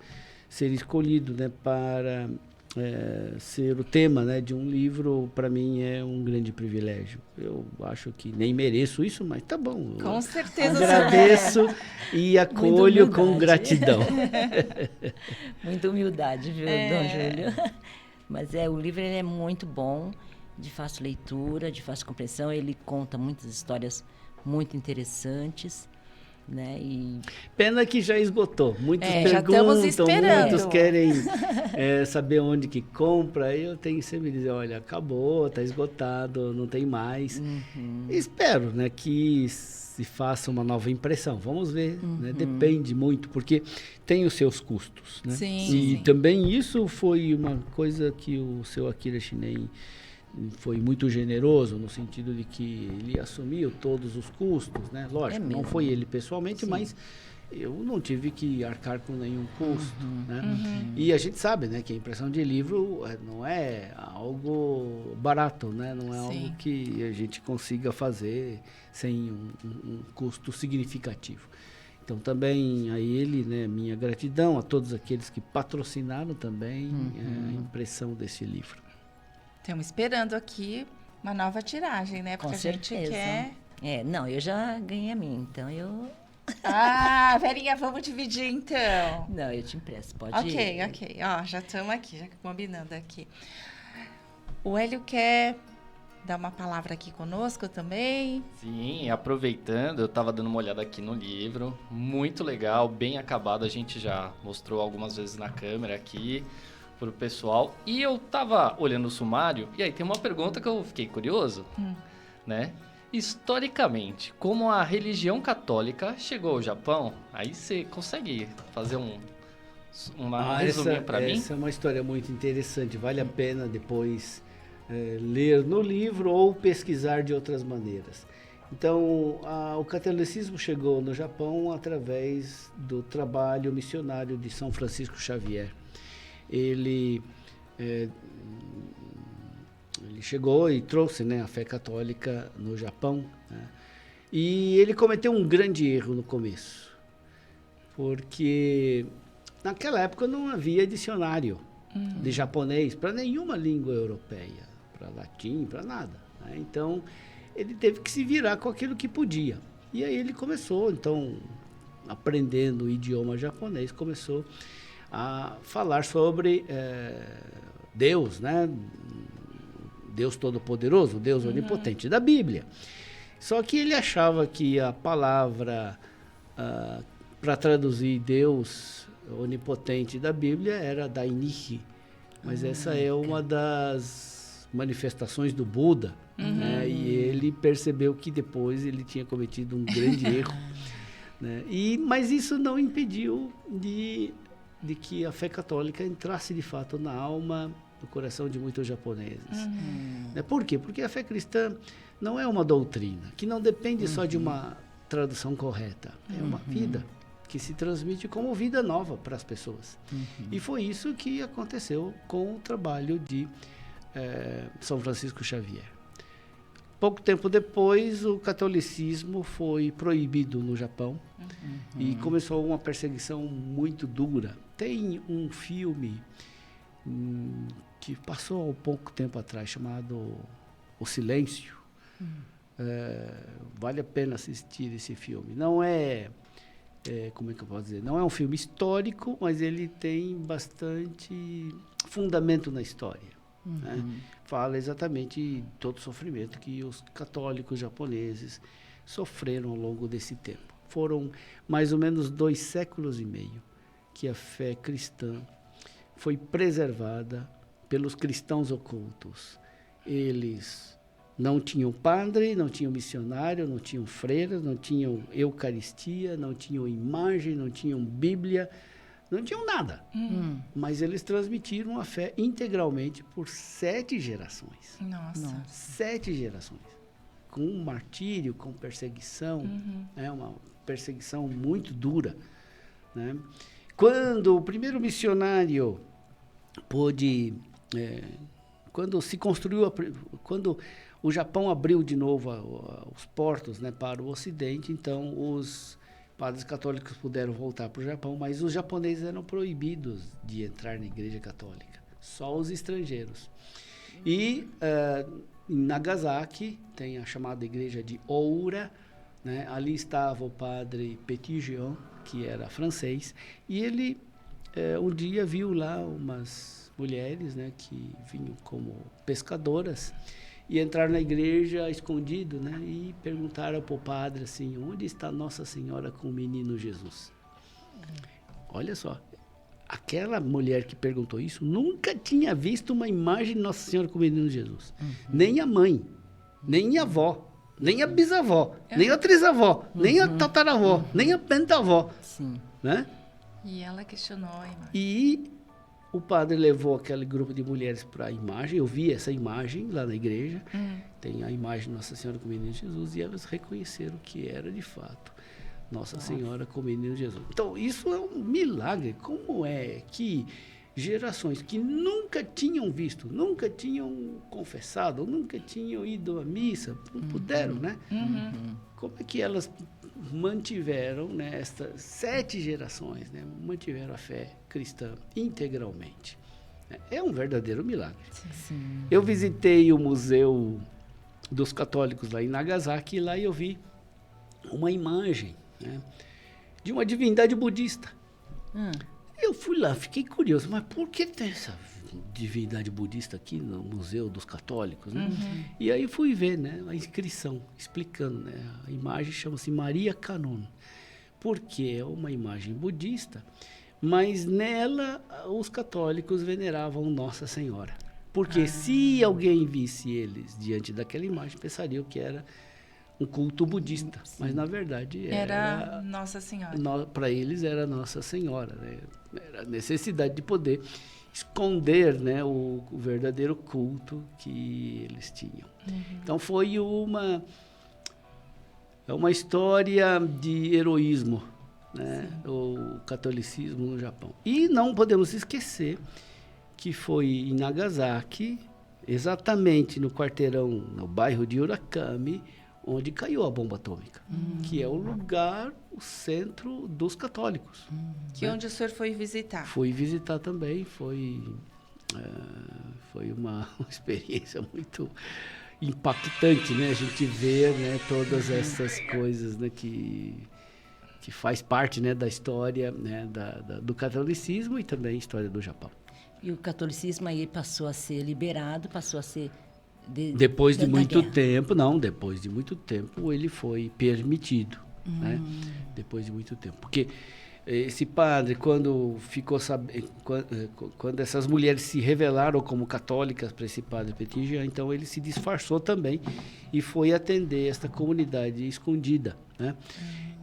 ser escolhido, né, para ser o tema, né, de um livro, para mim é um grande privilégio. Eu acho que nem mereço isso, mas tá bom. Com certeza. Agradeço e acolho com gratidão. Muita humildade, viu, Dom Júlio? Mas o livro ele é muito bom, de fácil leitura, de fácil compreensão. Ele conta muitas histórias muito interessantes. Né? E... Pena que já esgotou. Muitos já estamos perguntam, esperando. muitos querem saber onde que compra. Aí eu tenho que sempre dizer, olha, acabou, está esgotado, não tem mais. Espero, né, que se faça uma nova impressão. Vamos ver, né? Depende muito, porque tem os seus custos. Né? Sim, e também isso foi uma coisa que o seu Akira Chinen foi muito generoso, no sentido de que ele assumiu todos os custos, né? Lógico, não foi ele pessoalmente, mas eu não tive que arcar com nenhum custo, né? E a gente sabe, né, que a impressão de livro não é algo barato, né? Não é algo que a gente consiga fazer sem um custo significativo. Então, também a ele, né, minha gratidão a todos aqueles que patrocinaram também a impressão desse livro. Estamos esperando aqui uma nova tiragem, né? Porque Com a gente certeza. quer... Não, eu já ganhei a minha, então eu... Ah, Verinha, vamos dividir então. Não, eu te empresto, pode Ok. ir. Ó, já estamos aqui, já combinando aqui. O Hélio quer dar uma palavra aqui conosco também. Sim, aproveitando, eu estava dando uma olhada aqui no livro, muito legal, bem acabado, a gente já mostrou algumas vezes na câmera aqui para o pessoal. E eu estava olhando o sumário, e aí tem uma pergunta que eu fiquei curioso, né? Historicamente, como a religião católica chegou ao Japão? Aí você consegue fazer um resuminho para mim? Essa é uma história muito interessante, vale a pena depois ler no livro ou pesquisar de outras maneiras. Então, o catolicismo chegou no Japão através do trabalho missionário de São Francisco Xavier. Ele chegou e trouxe, né, a fé católica no Japão, né? E ele cometeu um grande erro no começo, porque naquela época não havia dicionário de japonês para nenhuma língua europeia, para latim, para nada, né? Então, ele teve que se virar com aquilo que podia. E aí ele começou, então, aprendendo o idioma japonês, começou a falar sobre Deus, né? Deus Todo-Poderoso, Deus Onipotente da Bíblia. Só que ele achava que a palavra para traduzir Deus Onipotente da Bíblia era Dainichi, mas essa é uma das manifestações do Buda, né? E ele percebeu que depois ele tinha cometido um grande erro, né? Mas isso não impediu de que a fé católica entrasse de fato na alma, no coração de muitos japoneses. Né? Por quê? Porque a fé cristã não é uma doutrina, que não depende só de uma tradução correta. É uma vida que se transmite como vida nova para as pessoas. E foi isso que aconteceu com o trabalho de São Francisco Xavier. Pouco tempo depois, o catolicismo foi proibido no Japão e começou uma perseguição muito dura. Tem um filme que passou há pouco tempo atrás, chamado O Silêncio. Vale a pena assistir esse filme. Não é, como é que eu posso dizer? Não é um filme histórico, mas ele tem bastante fundamento na história. Né? Fala exatamente de todo o sofrimento que os católicos japoneses sofreram ao longo desse tempo. Foram mais ou menos 2 séculos e meio que a fé cristã foi preservada pelos cristãos ocultos. Eles não tinham padre, não tinham missionário, não tinham freiras, não tinham eucaristia, não tinham imagem, não tinham Bíblia, não tinham nada. Mas eles transmitiram a fé integralmente por 7 gerações. Nossa. 7 gerações. Com martírio, com perseguição, uma perseguição muito dura. Né? Quando o primeiro missionário pôde... quando se construiu... Quando o Japão abriu de novo os portos, né, para o Ocidente, então os padres católicos puderam voltar para o Japão, mas os japoneses eram proibidos de entrar na Igreja Católica, só os estrangeiros. E em Nagasaki tem a chamada Igreja de Oura, né, ali estava o padre Petitjean, que era francês, e ele um dia viu lá umas mulheres, né, que vinham como pescadoras, e entraram na igreja escondido, né? E perguntaram para o padre assim, onde está Nossa Senhora com o menino Jesus? Olha só, aquela mulher que perguntou isso nunca tinha visto uma imagem de Nossa Senhora com o menino Jesus. Nem a mãe, nem a avó, nem a bisavó, nem a trisavó, nem a tataravó, nem a pentavó. Sim. Né? E ela questionou a imagem. E o padre levou aquele grupo de mulheres para a imagem. Eu vi essa imagem lá na igreja. Tem a imagem de Nossa Senhora com o menino Jesus e elas reconheceram que era de fato Nossa Senhora com o menino Jesus. Então, isso é um milagre. Como é que gerações que nunca tinham visto, nunca tinham confessado, nunca tinham ido à missa, não puderam, né? Como é que elas mantiveram, né, estas 7 gerações, né, mantiveram a fé cristã integralmente? É um verdadeiro milagre. Sim. Eu visitei o Museu dos Católicos lá em Nagasaki e lá eu vi uma imagem, né, de uma divindade budista. Eu fui lá, fiquei curioso, mas por que tem essa divindade budista aqui no Museu dos Católicos? Né? E aí fui ver, né, a inscrição, explicando, né, a imagem chama-se Maria Kanon, porque é uma imagem budista, mas nela os católicos veneravam Nossa Senhora. Porque se alguém visse eles diante daquela imagem, pensariam que era um culto budista, mas na verdade era Nossa Senhora. Para eles era Nossa Senhora, né? Era a necessidade de poder esconder, né, o verdadeiro culto que eles tinham. Então foi uma história de heroísmo, né, o catolicismo no Japão. E não podemos esquecer que foi em Nagasaki, exatamente no quarteirão, no bairro de Urakami, onde caiu a bomba atômica, que é o lugar, o centro dos católicos. Que onde o senhor foi visitar? Fui visitar também, foi uma experiência muito impactante, né? A gente vê, né, todas essas coisas, né, que faz parte, né, da história, né, do catolicismo e também história do Japão. E o catolicismo aí passou a ser liberado, passou a ser... Depois de muito tempo, depois de muito tempo ele foi permitido, né? Depois de muito tempo, porque Esse padre, quando ficou quando essas mulheres se revelaram como católicas para esse padre Petit Jean, então ele se disfarçou também e foi atender esta comunidade escondida, né?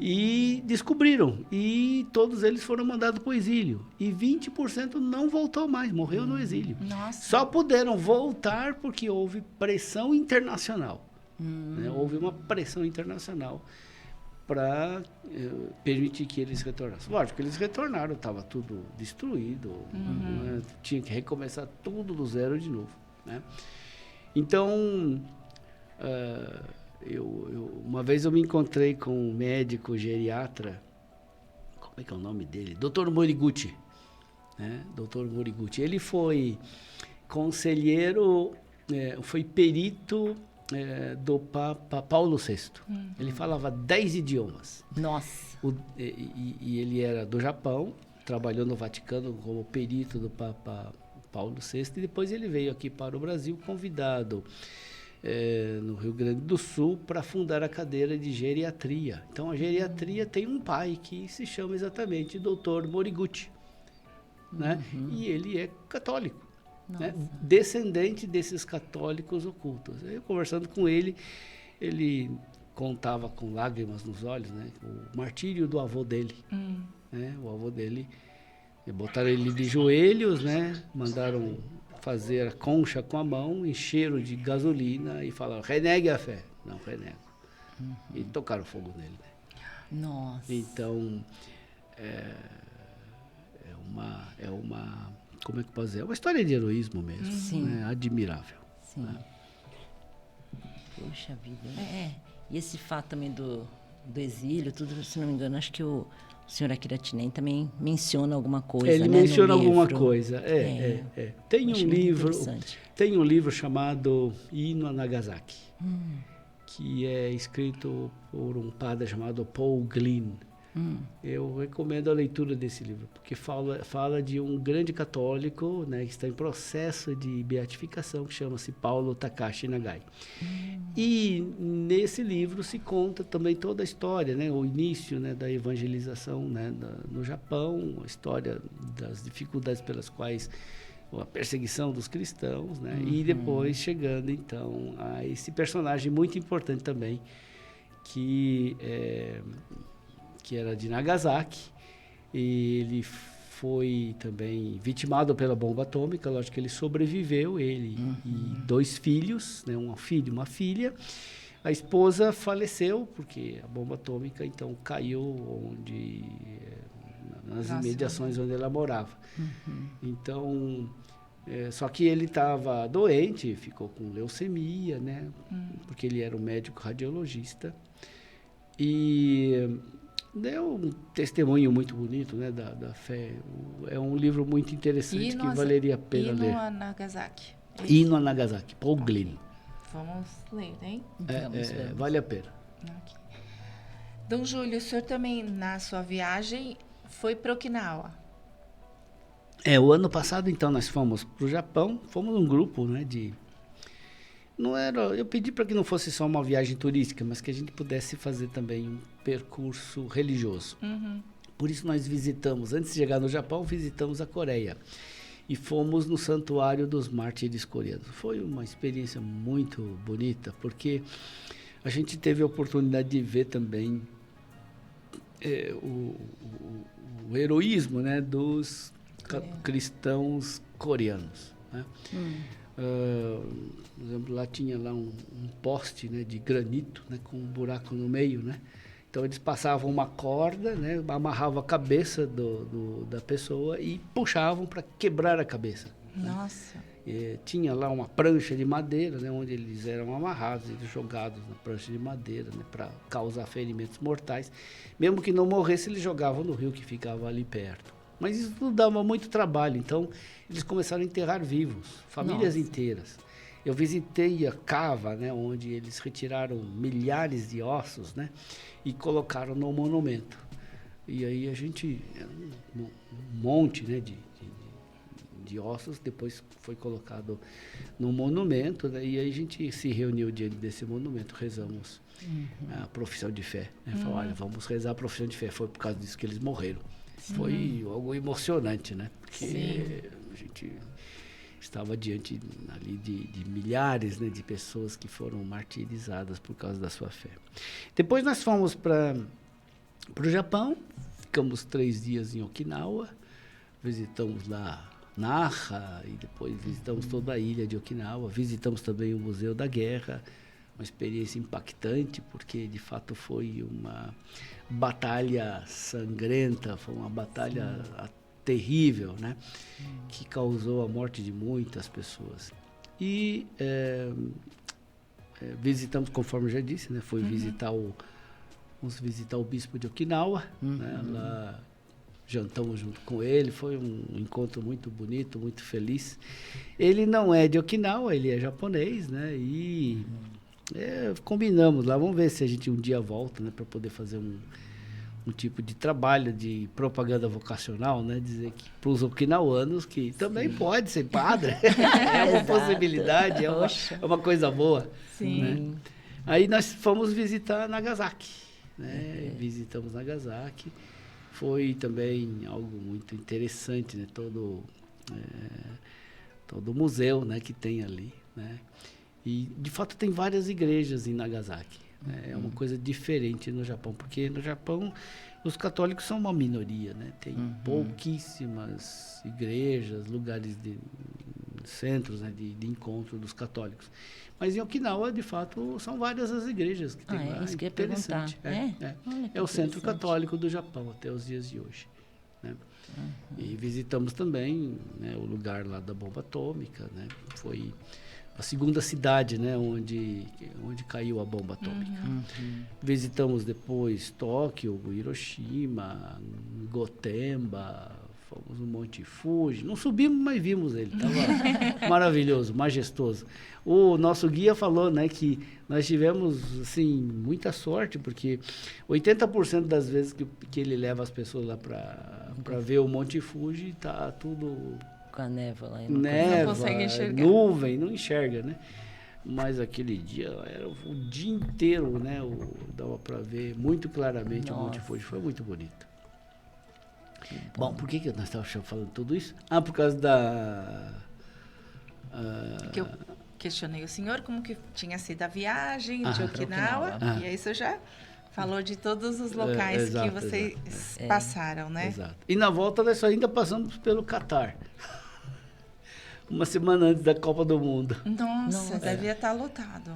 E descobriram, e todos eles foram mandados para o exílio. E 20% não voltou mais, morreu no exílio. Nossa. Só puderam voltar porque houve pressão internacional. Né? Houve uma pressão internacional para permitir que eles retornassem. Lógico que eles retornaram, estava tudo destruído, né? Tinha que recomeçar tudo do zero de novo, né? Então, uma vez eu me encontrei com um médico geriatra, como é que é o nome dele? Dr. Moriguchi, né? Dr. Moriguchi. Ele foi conselheiro, foi perito do Papa Paulo VI. Ele falava 10 idiomas. Nossa. E ele era do Japão, trabalhou no Vaticano como perito do Papa Paulo VI, e depois ele veio aqui para o Brasil convidado no Rio Grande do Sul para fundar a cadeira de geriatria. Então a geriatria tem um pai que se chama exatamente Dr. Moriguchi, né? E ele é católico. Né? Descendente desses católicos ocultos. Eu conversando com ele, ele contava com lágrimas nos olhos, né? O martírio do avô dele. Né? O avô dele, botaram ele de joelhos, né? Mandaram fazer a concha com a mão, encheram de gasolina e falaram: renegue a fé. Não, renego. E tocaram fogo nele. Né? Nossa. Então, como é que eu posso dizer? É uma história de heroísmo mesmo. Sim. Né? Admirável. Sim. Né? Poxa vida. E esse fato também do exílio, tudo, se não me engano, acho que o senhor Akiratinem também menciona alguma coisa. Ele né, menciona no alguma livro. coisa. Tem um livro chamado Hino a Nagasaki, que é escrito por um padre chamado Paul Glynn. Eu recomendo a leitura desse livro, porque fala de um grande católico, né, que está em processo de beatificação, que chama-se Paulo Takashi Nagai. E nesse livro se conta também toda a história, né, o início, né, da evangelização, né, no Japão, a história das dificuldades pelas quais a perseguição dos cristãos, né, e depois chegando então a esse personagem muito importante também, que era de Nagasaki. Ele foi também vitimado pela bomba atômica. Lógico que ele sobreviveu, ele e 2 filhos, né, um filho e uma filha. A esposa faleceu porque a bomba atômica então caiu nas imediações onde ela morava. Então, só que ele estava doente, ficou com leucemia, né, porque ele era um médico radiologista. E deu um testemunho muito bonito, né, da fé. É um livro muito interessante que valeria a pena ler. Hino a Nagasaki. Hino a Nagasaki, Paul Glynn. Vamos ler, hein? Vale a pena. Aqui. Dom Júlio, o senhor também, na sua viagem, foi para Okinawa? O ano passado, então, nós fomos para o Japão. Fomos um grupo, né, eu pedi para que não fosse só uma viagem turística, mas que a gente pudesse fazer também um percurso religioso. Por isso nós visitamos, antes de chegar no Japão, visitamos a Coreia. E fomos no Santuário dos Mártires Coreanos. Foi uma experiência muito bonita, porque a gente teve a oportunidade de ver também o heroísmo, né, dos cristãos coreanos, né? Por exemplo, lá tinha um poste, né, de granito, né, com um buraco no meio, né? Então eles passavam uma corda, né, amarravam a cabeça da pessoa e puxavam para quebrar a cabeça. Nossa. Né? Tinha lá uma prancha de madeira, né, onde eles eram amarrados, eles jogados na prancha de madeira, né, para causar ferimentos mortais. Mesmo que não morresse, eles jogavam no rio que ficava ali perto. Mas isso tudo dava muito trabalho, então eles começaram a enterrar vivos, famílias inteiras. Eu visitei a cava, né, onde eles retiraram milhares de ossos, né, e colocaram no monumento. E aí a gente, um monte, né, de ossos, depois foi colocado no monumento, né, e aí a gente se reuniu diante desse monumento, rezamos a profissão de fé. Né, falou, olha, vamos rezar a profissão de fé, foi por causa disso que eles morreram. foi algo emocionante, né? Porque a gente estava diante ali de milhares, né, de pessoas que foram martirizadas por causa da sua fé. Depois nós fomos para o Japão, ficamos 3 dias em Okinawa, visitamos lá Naha e depois visitamos toda a ilha de Okinawa, visitamos também o Museu da Guerra, uma experiência impactante, porque de fato foi uma batalha sangrenta, foi uma batalha terrível, né? Que causou a morte de muitas pessoas. E visitamos, conforme eu já disse, né? Fomos visitar o bispo de Okinawa, né? Lá jantamos junto com ele, foi um encontro muito bonito, muito feliz. Ele não é de Okinawa, ele é japonês, né? E combinamos lá, vamos ver se a gente um dia volta, né? Para poder fazer um tipo de trabalho de propaganda vocacional, né? Dizer que para os okinawanos que também pode ser padre, é uma possibilidade, é uma coisa boa. Sim. Né? Aí nós fomos visitar Nagasaki, né? Visitamos Nagasaki, foi também algo muito interessante, né? Todo o museu, né? Que tem ali, né? E de fato tem várias igrejas em Nagasaki. É uma coisa diferente no Japão, porque no Japão os católicos são uma minoria, né? Tem pouquíssimas igrejas, lugares centros, né, de encontro dos católicos. Mas em Okinawa, de fato, são várias as igrejas que tem lá. É isso que eu ia perguntar. É o centro católico do Japão até os dias de hoje. Né? E visitamos também, né, o lugar lá da bomba atômica, né? Foi a segunda cidade, né, onde caiu a bomba atômica. Visitamos depois Tóquio, Hiroshima, Gotemba, fomos no Monte Fuji. Não subimos, mas vimos ele. Estava maravilhoso, majestoso. O nosso guia falou, né, que nós tivemos assim, muita sorte, porque 80% das vezes que ele leva as pessoas lá para ver o Monte Fuji, está tudo... Com a névoa lá. Não consegue enxergar. Nuvem, não enxerga, né? Mas aquele dia, era o dia inteiro, né? Dava para ver muito claramente o Monte Fuji. Foi muito bonito. Bom, por que nós estávamos falando tudo isso? Por causa da... Que eu questionei o senhor como que tinha sido a viagem de Okinawa. E aí o senhor já falou de todos os locais que vocês passaram, né? Exato. E na volta nós ainda passamos pelo Catar. Uma semana antes da Copa do Mundo. Nossa, devia estar lotado.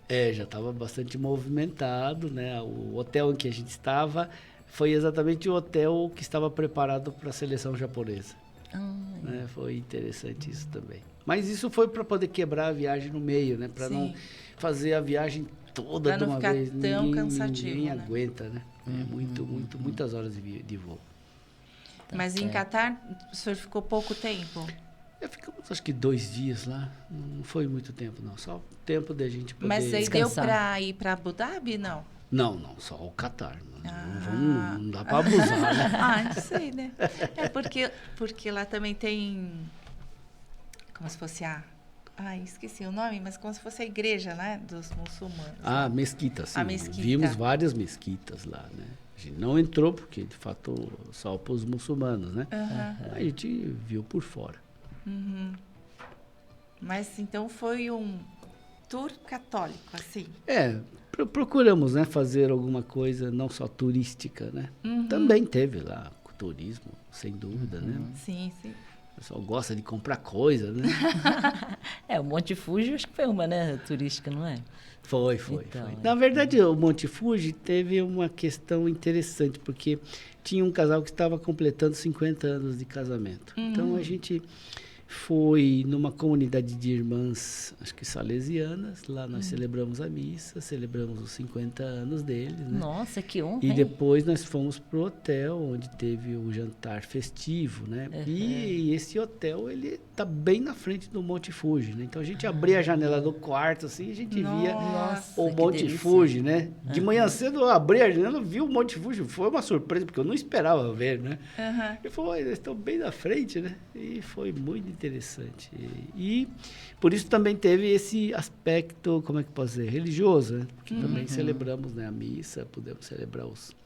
Já estava bastante movimentado, né? O hotel em que a gente estava foi exatamente o hotel que estava preparado para a seleção japonesa. Né? Foi interessante isso também. Mas isso foi para poder quebrar a viagem no meio, né? Para não fazer a viagem toda pra de uma vez. Não ficar tão cansativo, ninguém né? aguenta, né? Muitas horas de voo. Mas em Catar, o senhor ficou pouco tempo? Ficamos acho que 2 dias lá. Não foi muito tempo, não. Só o tempo da gente poder... Mas aí descansar. deu para ir para Abu Dhabi, não? Não, só o Catar. Não dá para abusar, né? Não sei, né? Porque lá também tem... Como se fosse esqueci o nome, mas como se fosse a igreja, né? Dos muçulmanos. Mesquita, sim. A mesquita. Vimos várias mesquitas lá, né? A gente não entrou, porque, de fato, só para os muçulmanos, né? A gente viu por fora. Mas, então, foi um tour católico, assim? Procuramos, né? Fazer alguma coisa não só turística, né? Também teve lá turismo, sem dúvida, né? Sim. O pessoal gosta de comprar coisa, né? O Monte Fuji acho que foi uma, né, turística, não é? Foi. Então, Na verdade, o Monte Fuji teve uma questão interessante, porque tinha um casal que estava completando 50 anos de casamento. Então, a gente foi numa comunidade de irmãs, acho que salesianas. Lá nós celebramos a missa, celebramos os 50 anos deles, né? Nossa, que honra, E hein? depois nós fomos pro hotel, onde teve o jantar festivo, né? E esse hotel, ele tá bem na frente do Monte Fuji, né? Então, a gente abria a janela do quarto, assim, e a gente via Nossa, o que Monte delícia. Fuji, né? De manhã cedo, eu abri a janela, vi o Monte Fuji. Foi uma surpresa, porque eu não esperava ver, né? Ele falou, eles estão bem na frente, né? E foi muito interessante. E por isso também teve esse aspecto, como é que posso dizer, religioso, né? Porque também celebramos, né, a missa, pudemos celebrar os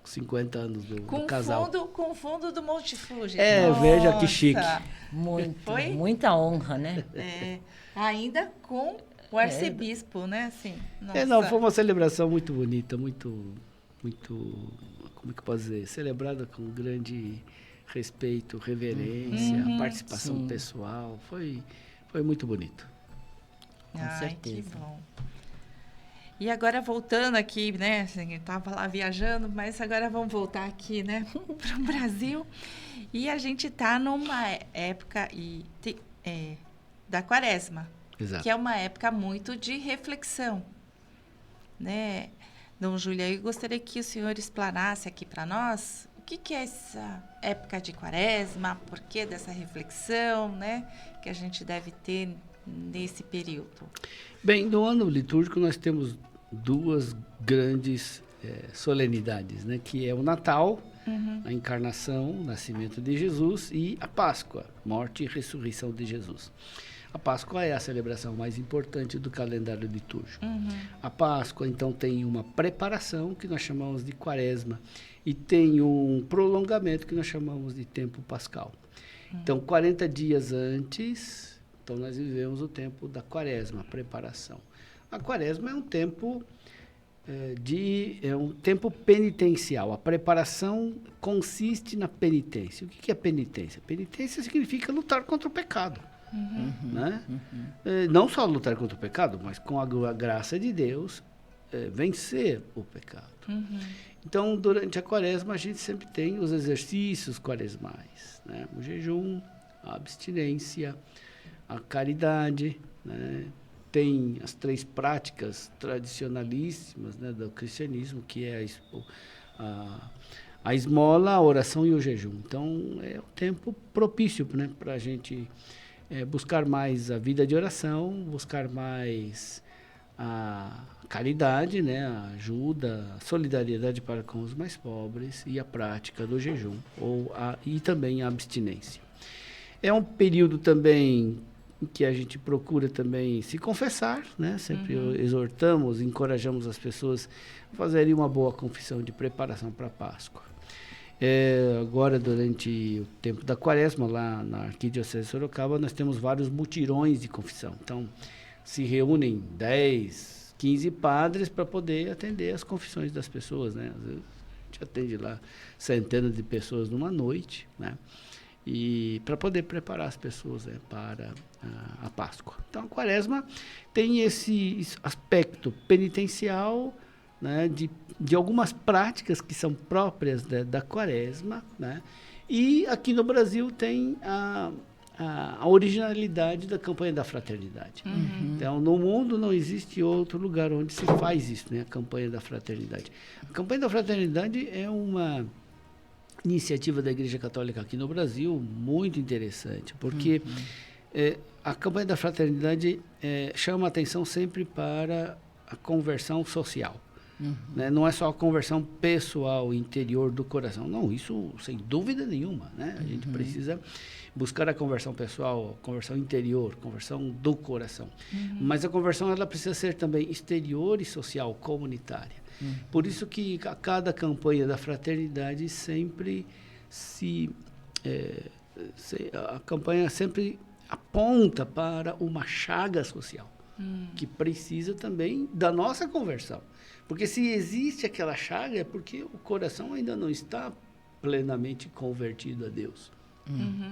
50 anos do casal. Com fundo do Monte Fuji. Veja que chique. Muita honra, né? Ainda com o arcebispo, né? Assim, foi uma celebração muito bonita, muito, como é que eu posso dizer? Celebrada com grande respeito, reverência, participação pessoal. Foi muito bonito. Com certeza. Que bom. E agora voltando aqui, né? Assim, eu estava lá viajando, mas agora vamos voltar aqui, né? Para o Brasil. E a gente está numa época da Quaresma. Exato. Que é uma época muito de reflexão, né? Dom Júlio, eu gostaria que o senhor explanasse aqui para nós o que é essa época de Quaresma, por que dessa reflexão, né? Que a gente deve ter nesse período. Bem, no ano litúrgico nós temos duas grandes solenidades, né? Que é o Natal, a encarnação, o nascimento de Jesus, e a Páscoa, morte e ressurreição de Jesus. A Páscoa é a celebração mais importante do calendário litúrgico. A Páscoa, então, tem uma preparação que nós chamamos de Quaresma e tem um prolongamento que nós chamamos de tempo pascal. Então, 40 dias antes, então nós vivemos o tempo da Quaresma, a preparação. A Quaresma é um tempo um tempo penitencial. A preparação consiste na penitência. O que é penitência? Penitência significa lutar contra o pecado. Né? Não só lutar contra o pecado, mas com a graça de Deus vencer o pecado. Então, durante a Quaresma, a gente sempre tem os exercícios quaresmais, né? O jejum, a abstinência, a caridade, né? Tem as 3 práticas tradicionalíssimas, né, do cristianismo, que é a esmola, a oração e o jejum. Então, é um tempo propício, né, para a gente buscar mais a vida de oração, buscar mais a caridade, né, a ajuda, a solidariedade para com os mais pobres e a prática do jejum e também a abstinência. É um período também em que a gente procura também se confessar, né? Sempre exortamos, encorajamos as pessoas a fazerem uma boa confissão de preparação para a Páscoa. Agora, durante o tempo da Quaresma, lá na Arquidiocese de Sorocaba, nós temos vários mutirões de confissão. Então, se reúnem 10, 15 padres para poder atender as confissões das pessoas, né? Às vezes, a gente atende lá centenas de pessoas numa noite, né? E para poder preparar as pessoas, né, para a Páscoa. Então, a Quaresma tem esse aspecto penitencial, né, de algumas práticas que são próprias da Quaresma, né? E aqui no Brasil tem a originalidade da campanha da fraternidade. Então, no mundo não existe outro lugar onde se faz isso, né, a campanha da fraternidade. A campanha da fraternidade é uma iniciativa da Igreja Católica aqui no Brasil muito interessante, porque a campanha da fraternidade chama a atenção sempre para a conversão social. Né? Não é só a conversão pessoal, interior do coração. Não, isso sem dúvida nenhuma. Né? A gente precisa buscar a conversão pessoal, conversão interior, conversão do coração. Mas a conversão ela precisa ser também exterior e social, comunitária. Por isso que a cada campanha da fraternidade sempre a campanha sempre aponta para uma chaga social, que precisa também da nossa conversão. Porque se existe aquela chaga é porque o coração ainda não está plenamente convertido a Deus.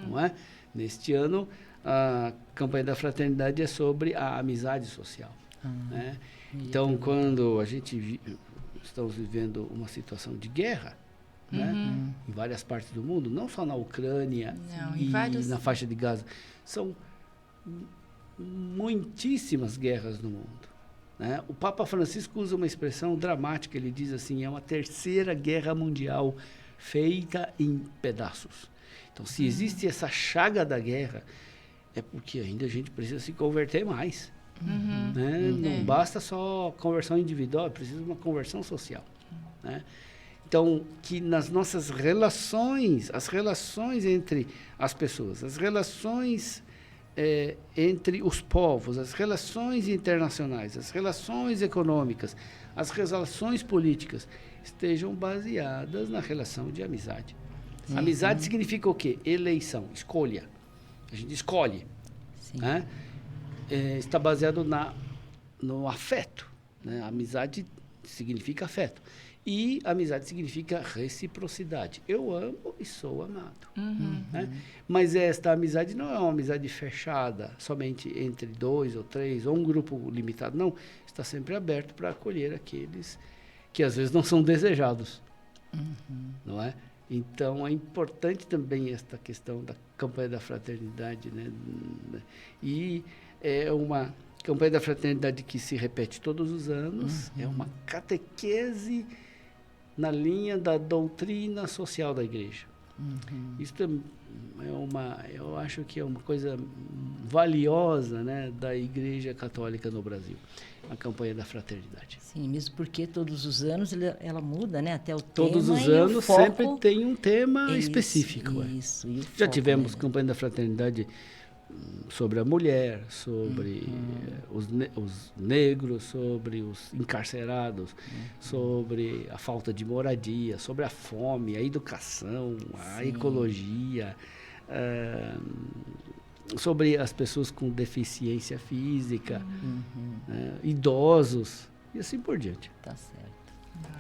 Não é? Neste ano, a campanha da fraternidade é sobre a amizade social. Né? Então, quando a gente estamos vivendo uma situação de guerra, né? Em várias partes do mundo, não só na Ucrânia e na faixa de Gaza, são muitíssimas guerras no mundo. Né? O Papa Francisco usa uma expressão dramática, ele diz assim, é uma 3ª guerra mundial feita em pedaços. Então, se existe essa chaga da guerra, é porque ainda a gente precisa se converter mais. Né? Não basta só conversão individual, precisa de uma conversão social. Né? Então, que nas nossas relações, as relações entre as pessoas, as relações entre os povos, as relações internacionais, as relações econômicas, as relações políticas, estejam baseadas na relação de amizade. Amizade significa o quê? Eleição, escolha. A gente escolhe. Né? Está baseado no afeto. Né? Amizade significa afeto. E amizade significa reciprocidade. Eu amo e sou amado. Né? Mas esta amizade não é uma amizade fechada, somente entre 2 ou 3, ou um grupo limitado. Não, está sempre aberto para acolher aqueles que às vezes não são desejados. Não é? Então, é importante também esta questão da campanha da fraternidade. Né? E é uma campanha da fraternidade que se repete todos os anos. É uma catequese na linha da doutrina social da igreja. Isso eu acho que é uma coisa valiosa, né, da Igreja Católica no Brasil, a campanha da fraternidade. Sim, mesmo porque todos os anos ela muda, né, até o todos tema. Todos os anos foco... sempre tem um tema específico. Isso, e o já foco, tivemos né? campanha da fraternidade sobre a mulher, sobre os negros, sobre os encarcerados, sobre a falta de moradia, sobre a fome, a educação, a ecologia, sobre as pessoas com deficiência física, idosos e assim por diante. Tá certo.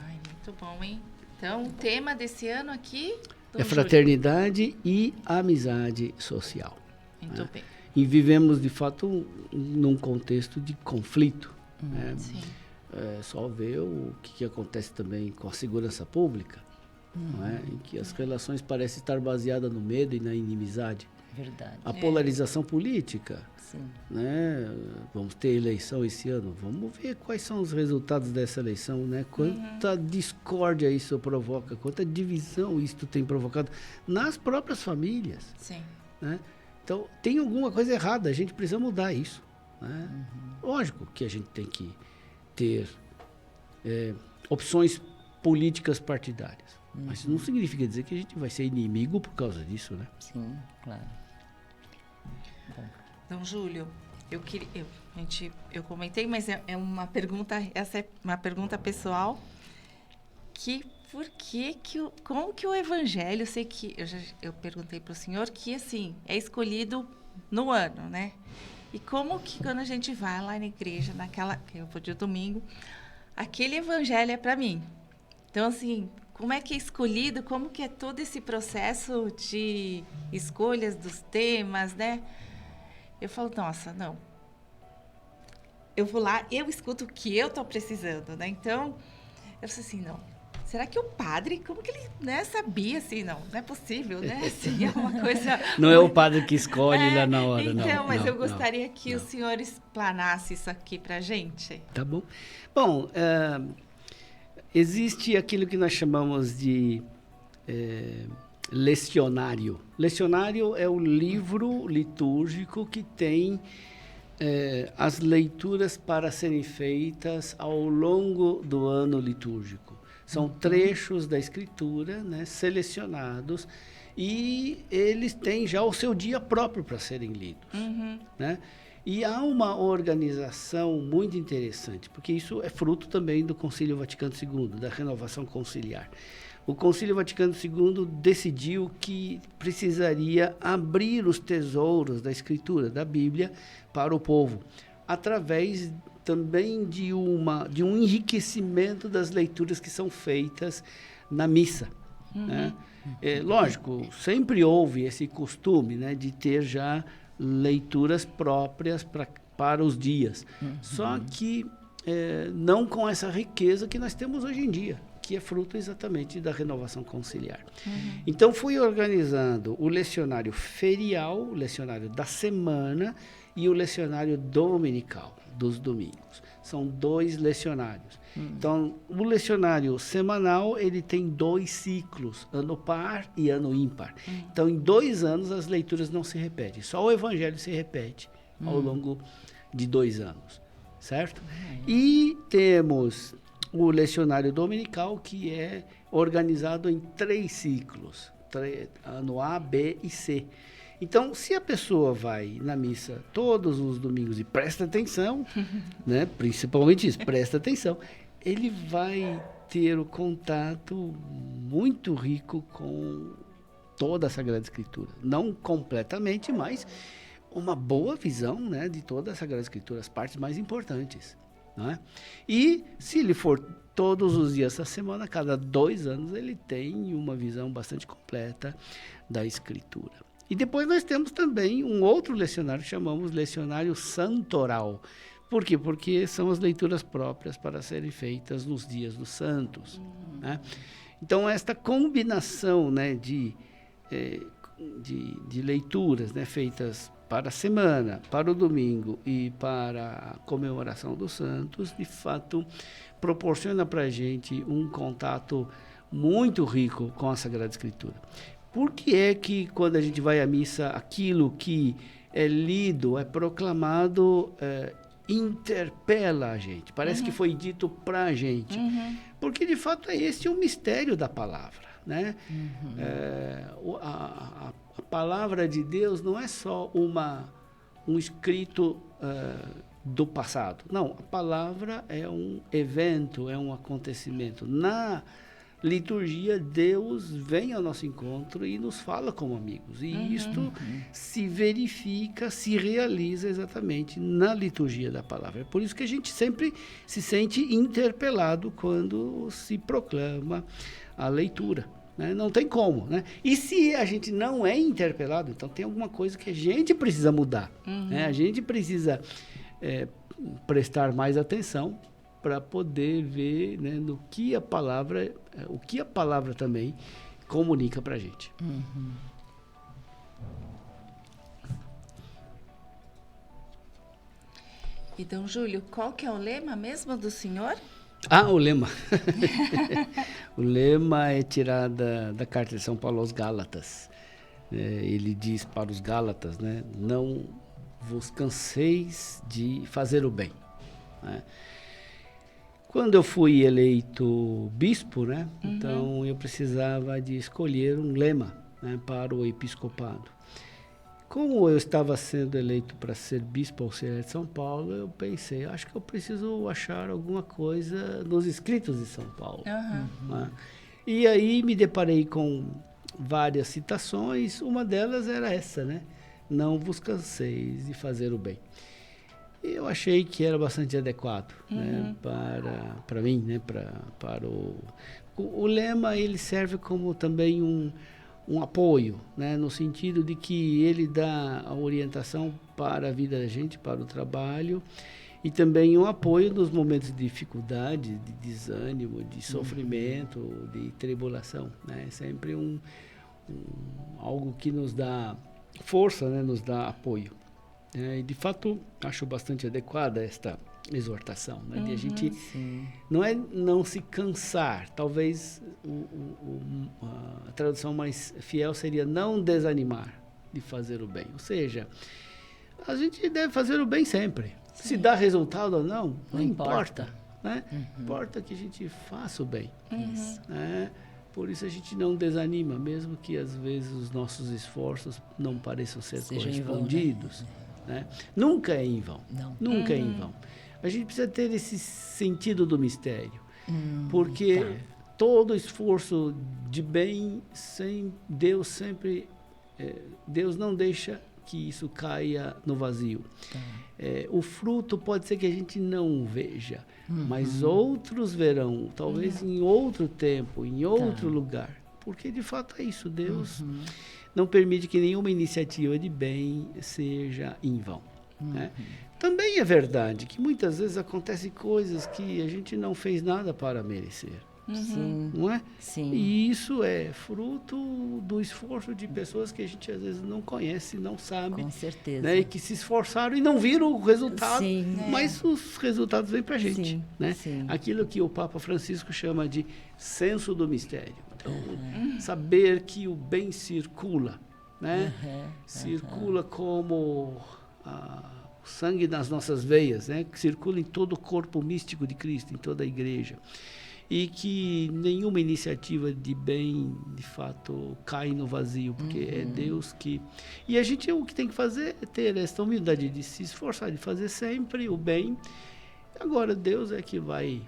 Ai, muito bom, hein? Então, o tema desse ano aqui... É fraternidade e amizade social. Muito bem. E vivemos, de fato, num contexto de conflito. Né? Sim. Só ver o que acontece também com a segurança pública, não é? Em que as relações parecem estar baseadas no medo e na inimizade. Verdade. A polarização política. Sim. Né? Vamos ter eleição esse ano. Vamos ver quais são os resultados dessa eleição. Né? Quanta discórdia isso provoca, quanta divisão isso tem provocado nas próprias famílias. Sim. Né? Então, tem alguma coisa errada, a gente precisa mudar isso. Né? Lógico que a gente tem que ter opções políticas partidárias. Mas isso não significa dizer que a gente vai ser inimigo por causa disso, né? Sim, claro. Bom. Então, Júlio, eu comentei, mas é uma pergunta, essa é uma pergunta pessoal, como que o evangelho, eu sei que eu perguntei para o senhor que assim é escolhido no ano, né? E como que quando a gente vai lá na igreja, que eu vou de domingo, aquele evangelho é para mim. Então assim, como é que é escolhido, como que é todo esse processo de escolhas dos temas, né? Eu falo, nossa, não. Eu vou lá, eu escuto o que eu tô precisando, né? Então, eu falei assim, não. Será que o padre, como que ele, né, sabia assim? Não é possível, né? Assim, é uma coisa... Não é o padre que escolhe lá na hora, não. Então, mas eu gostaria que o senhor explanasse isso aqui pra gente. Tá bom. Bom, existe aquilo que nós chamamos de lecionário. Lecionário é o livro litúrgico que tem as leituras para serem feitas ao longo do ano litúrgico. São trechos da Escritura, né, selecionados, e eles têm já o seu dia próprio para serem lidos. Né? E há uma organização muito interessante, porque isso é fruto também do Concílio Vaticano II, da renovação conciliar. O Concílio Vaticano II decidiu que precisaria abrir os tesouros da Escritura, da Bíblia, para o povo, através também de um enriquecimento das leituras que são feitas na missa. Né? Lógico, sempre houve esse costume, né, de ter já leituras próprias para os dias. Só que não com essa riqueza que nós temos hoje em dia, que é fruto exatamente da renovação conciliar. Então, fui organizando o lecionário ferial, o lecionário da semana e o lecionário dominical, dos domingos. São 2 lecionários. Então, o lecionário semanal, ele tem 2 ciclos, ano par e ano ímpar. Então, em 2 anos, as leituras não se repetem. Só o evangelho se repete ao longo de 2 anos, certo? E temos o lecionário dominical, que é organizado em 3 ciclos, ano A, B e C. Então, se a pessoa vai na missa todos os domingos e presta atenção, né, principalmente isso, presta atenção, ele vai ter o contato muito rico com toda a Sagrada Escritura. Não completamente, mas uma boa visão, né, de toda a Sagrada Escritura, as partes mais importantes. Não é? E se ele for todos os dias da semana, a cada 2 anos, ele tem uma visão bastante completa da Escritura. E depois nós temos também um outro lecionário que chamamos lecionário santoral. Por quê? Porque são as leituras próprias para serem feitas nos dias dos santos. Né? Então, esta combinação, né, de leituras, né, feitas para a semana, para o domingo e para a comemoração dos santos, de fato, proporciona para a gente um contato muito rico com a Sagrada Escritura. Por que é que, quando a gente vai à missa, aquilo que é lido, é proclamado, interpela a gente? Parece que foi dito para a gente. Porque, de fato, esse é o mistério da palavra. Né? A palavra de Deus não é só um escrito do passado. Não, a palavra é um evento, é um acontecimento. Na liturgia, Deus vem ao nosso encontro e nos fala como amigos. E isto se verifica, se realiza exatamente na liturgia da palavra. É por isso que a gente sempre se sente interpelado quando se proclama a leitura. Né? Não tem como. Né? E se a gente não é interpelado, então tem alguma coisa que a gente precisa mudar. Né? A gente precisa prestar mais atenção para poder ver, né, no que a palavra, o que a palavra também comunica para a gente. E, Dom Júlio, qual que é o lema mesmo do senhor? O lema. O lema é tirado da carta de São Paulo aos Gálatas. Ele diz para os Gálatas, né, não vos canseis de fazer o bem. Né? Quando eu fui eleito bispo, né, então eu precisava de escolher um lema, né, para o episcopado. Como eu estava sendo eleito para ser bispo auxiliar de São Paulo, eu pensei, acho que eu preciso achar alguma coisa nos escritos de São Paulo. Né? E aí me deparei com várias citações, uma delas era essa, né? Não vos canseis de fazer o bem. E eu achei que era bastante adequado, né, para mim, né, para o lema. Ele serve como também um apoio, né, no sentido de que ele dá a orientação para a vida da gente, para o trabalho, e também um apoio nos momentos de dificuldade, de desânimo, de sofrimento, de tribulação. Né? É sempre algo que nos dá força, né, nos dá apoio. E de fato, acho bastante adequada esta exortação, né? De a gente não se cansar. Talvez a tradução mais fiel seria não desanimar de fazer o bem. Ou seja, a gente deve fazer o bem sempre. Sim. Se dá resultado ou não importa. Né? Importa que a gente faça o bem. Né? Por isso a gente não desanima, mesmo que às vezes os nossos esforços não pareçam ser correspondidos. Em vão, né? Né? Nunca é em vão. Nunca é em vão. A gente precisa ter esse sentido do mistério, porque todo esforço de bem, Deus sempre, Deus não deixa que isso caia no vazio. O fruto pode ser que a gente não veja, mas outros verão, talvez em outro tempo, em outro lugar, porque de fato é isso, Deus não permite que nenhuma iniciativa de bem seja em vão. Né? Também é verdade que muitas vezes acontecem coisas que a gente não fez nada para merecer. Não é? Sim. E isso é fruto do esforço de pessoas que a gente às vezes não conhece, não sabe. Com certeza. Né? E que se esforçaram e não viram o resultado, Sim. mas os resultados vêm para a gente. Sim. Né? Sim. Aquilo que o Papa Francisco chama de senso do mistério. Então, saber que o bem circula. Né? Circula como o sangue nas nossas veias, né? Que circula em todo o corpo místico de Cristo, em toda a igreja. e que nenhuma iniciativa de bem, de fato, cai no vazio, porque é Deus que... E a gente, o que tem que fazer é ter essa humildade de se esforçar, de fazer sempre o bem. Agora, Deus é que vai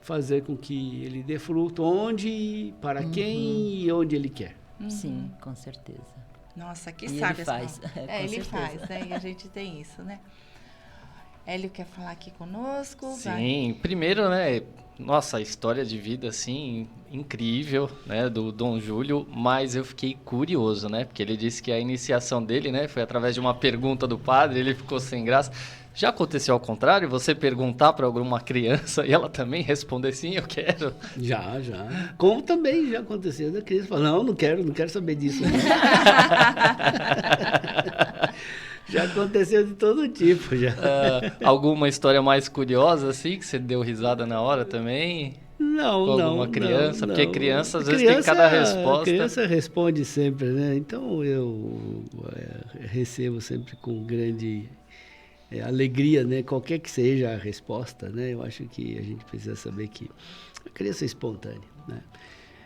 fazer com que ele dê fruto onde, para quem e onde ele quer. Sim, com certeza. Nossa, que E sábio. ele faz. Com certeza. ele faz, né? E a gente tem isso, né? Hélio quer falar aqui conosco? Sim, primeiro, né, nossa, a história de vida, assim, incrível, né, do Dom Júlio, mas eu fiquei curioso, né, porque ele disse que a iniciação dele, né, foi através de uma pergunta do padre, ele ficou sem graça. Já aconteceu ao contrário, você perguntar para alguma criança e ela também responder sim, eu quero? Já. Como também já aconteceu da criança falar, não quero saber disso. Já aconteceu de todo tipo, já. Alguma história mais curiosa, assim, que você deu risada na hora também? Não, Com alguma criança? Porque criança, às vezes, tem cada resposta. A criança responde sempre, né? Então, eu recebo sempre com grande alegria, né? Qualquer que seja a resposta, né? Eu acho que a gente precisa saber que a criança é espontânea, né?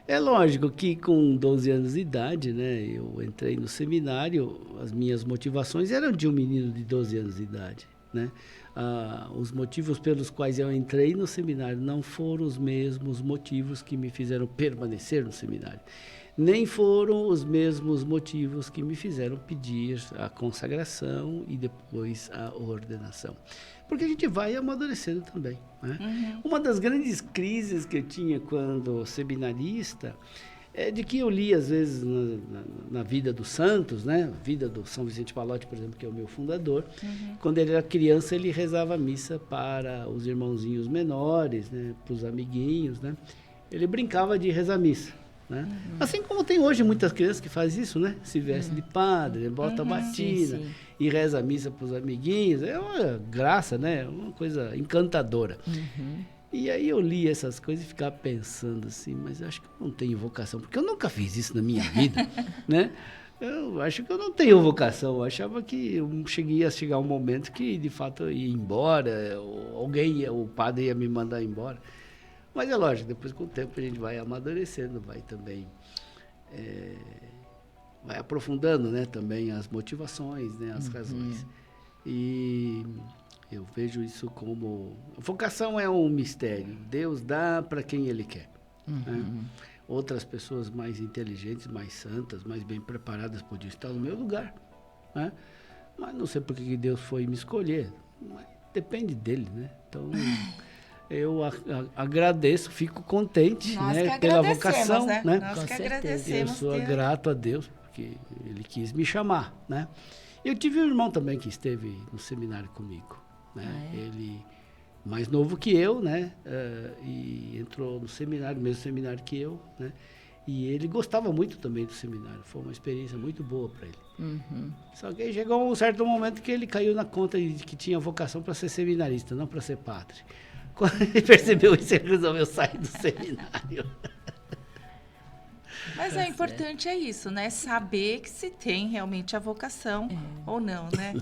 É lógico que com 12 anos de idade, né, eu entrei no seminário, as minhas motivações eram de um menino de 12 anos de idade, né? Os motivos pelos quais eu entrei no seminário não foram os mesmos motivos que me fizeram permanecer no seminário, nem foram os mesmos motivos que me fizeram pedir a consagração e depois a ordenação. Porque a gente vai amadurecendo também, né? Uma das grandes crises que eu tinha quando seminarista é de que eu li, às vezes, na vida dos santos, né? A vida do São Vicente Pallotti, por exemplo, que é o meu fundador. Quando ele era criança, ele rezava a missa para os irmãozinhos menores, né? Para os amiguinhos, né? Ele brincava de rezar missa, né? Assim como tem hoje muitas crianças que fazem isso, né? Se veste de padre, bota a batina e reza a missa para os amiguinhos. É uma graça, né? É uma coisa encantadora. E aí eu li essas coisas e ficava pensando assim, mas eu acho que eu não tenho vocação, porque eu nunca fiz isso na minha vida, né? Eu acho que eu não tenho vocação. Eu achava que ia chegar um momento que, de fato, eu ia embora, o padre ia me mandar embora. Mas é lógico, depois com o tempo a gente vai amadurecendo, vai também vai aprofundando, né, também as motivações, né, as razões. E eu vejo isso como... Vocação é um mistério. Deus dá para quem Ele quer. Né? Outras pessoas mais inteligentes, mais santas, mais bem preparadas podiam estar no meu lugar. Né? Mas não sei por que Deus foi me escolher. Mas depende dele, né? Então... Eu agradeço, fico contente, né, pela vocação, né? Nós que agradecemos. Eu sou grato a Deus porque Ele quis me chamar, né? Eu tive um irmão também que esteve no seminário comigo, né? Ele mais novo que eu, né? E entrou no seminário, mesmo seminário que eu, né? E ele gostava muito também do seminário. Foi uma experiência muito boa para ele. Só que aí chegou um certo momento que ele caiu na conta de que tinha vocação para ser seminarista, não para ser padre. Quando ele percebeu isso, ele resolveu sair do seminário. Mas é importante isso, né? Saber que se tem realmente a vocação ou não, né?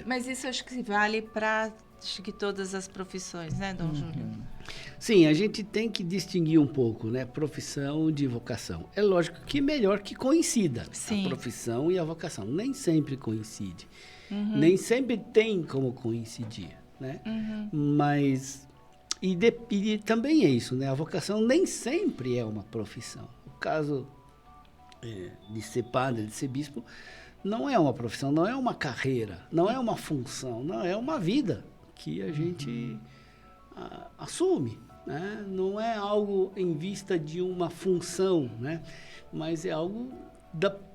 Mas isso acho que vale para todas as profissões, né, Dom Júlio? Sim, a gente tem que distinguir um pouco, né? Profissão de vocação. É lógico que melhor que coincida a profissão e a vocação. Nem sempre coincide. Nem sempre tem como coincidir, né? Mas... E também é isso, né? A vocação nem sempre é uma profissão. O caso de ser padre, de ser bispo, não é uma profissão, não é uma carreira, não é uma função, não é uma vida que a gente assume, né? Não é algo em vista de uma função, né? Mas é algo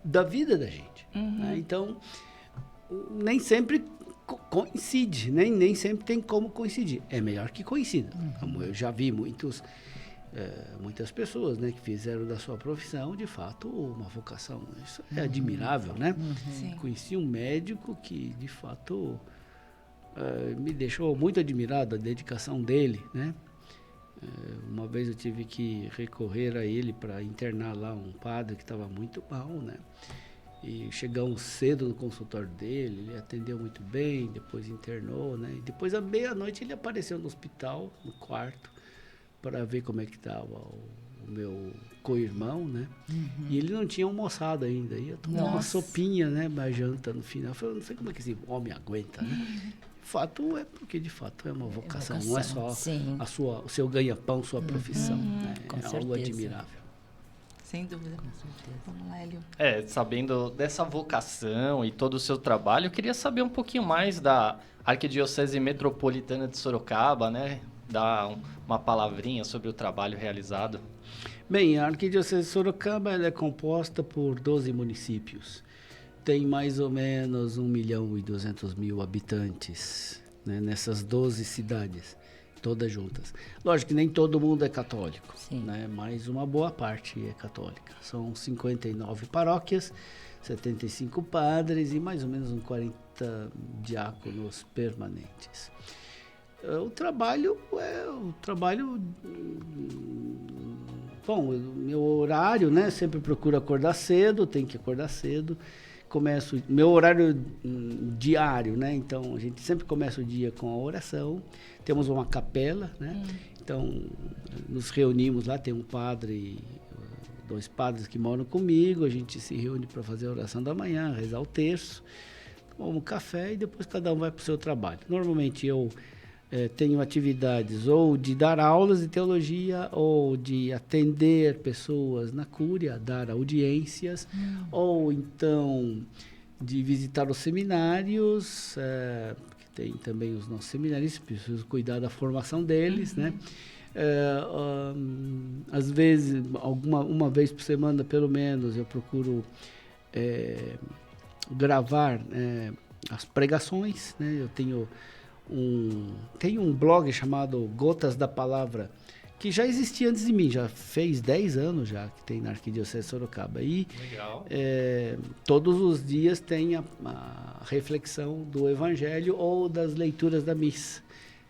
da vida da gente. Né? Então, nem sempre coincide, nem sempre tem como coincidir. É melhor que coincida. Como eu já vi muitas pessoas, né, que fizeram da sua profissão, de fato, uma vocação. Isso é admirável, né? Conheci um médico que, de fato, me deixou muito admirado a dedicação dele, né? Uma vez eu tive que recorrer a ele para internar lá um padre que estava muito mal, né? E chegamos cedo no consultório dele, ele atendeu muito bem, depois internou, né? E depois, à meia-noite, ele apareceu no hospital, no quarto, para ver como é que estava o meu co-irmão, né? E ele não tinha almoçado ainda. Ia tomar uma sopinha, né? Uma janta no final. Eu falei, não sei como é que esse homem aguenta, né? Fato é porque, de fato, é uma vocação. Não é só o seu ganha-pão, sua profissão. Né? É algo admirável. Sem dúvida. Com certeza. Vamos lá, Hélio. Sabendo dessa vocação e todo o seu trabalho, eu queria saber um pouquinho mais da Arquidiocese Metropolitana de Sorocaba, né? Dar uma palavrinha sobre o trabalho realizado. Bem, a Arquidiocese de Sorocaba ela é composta por 12 municípios. Tem mais ou menos 1.200.000 habitantes, né, nessas 12 cidades, todas juntas. Lógico que nem todo mundo é católico, né, mas uma boa parte é católica. São 59 paróquias, 75 padres e mais ou menos uns 40 diáconos permanentes. O trabalho bom, o meu horário, né, sempre procuro acordar cedo, tenho que acordar cedo. Meu horário diário, né? Então, a gente sempre começa o dia com a oração. Temos uma capela, né? Então, nos reunimos lá, tem um padre, 2 padres que moram comigo. A gente se reúne para fazer a oração da manhã, rezar o terço, tomar um café e depois cada um vai para o seu trabalho. Normalmente, eu tenho atividades ou de dar aulas de teologia ou de atender pessoas na cúria, dar audiências, ou então de visitar os seminários, que tem também os nossos seminários, preciso cuidar da formação deles, né? Às vezes, uma vez por semana, pelo menos, eu procuro gravar as pregações, né? Eu tenho um blog chamado Gotas da Palavra, que já existia antes de mim, já fez 10 anos já que tem na Arquidiocese de Sorocaba. E todos os dias tem a reflexão do Evangelho ou das leituras da missa.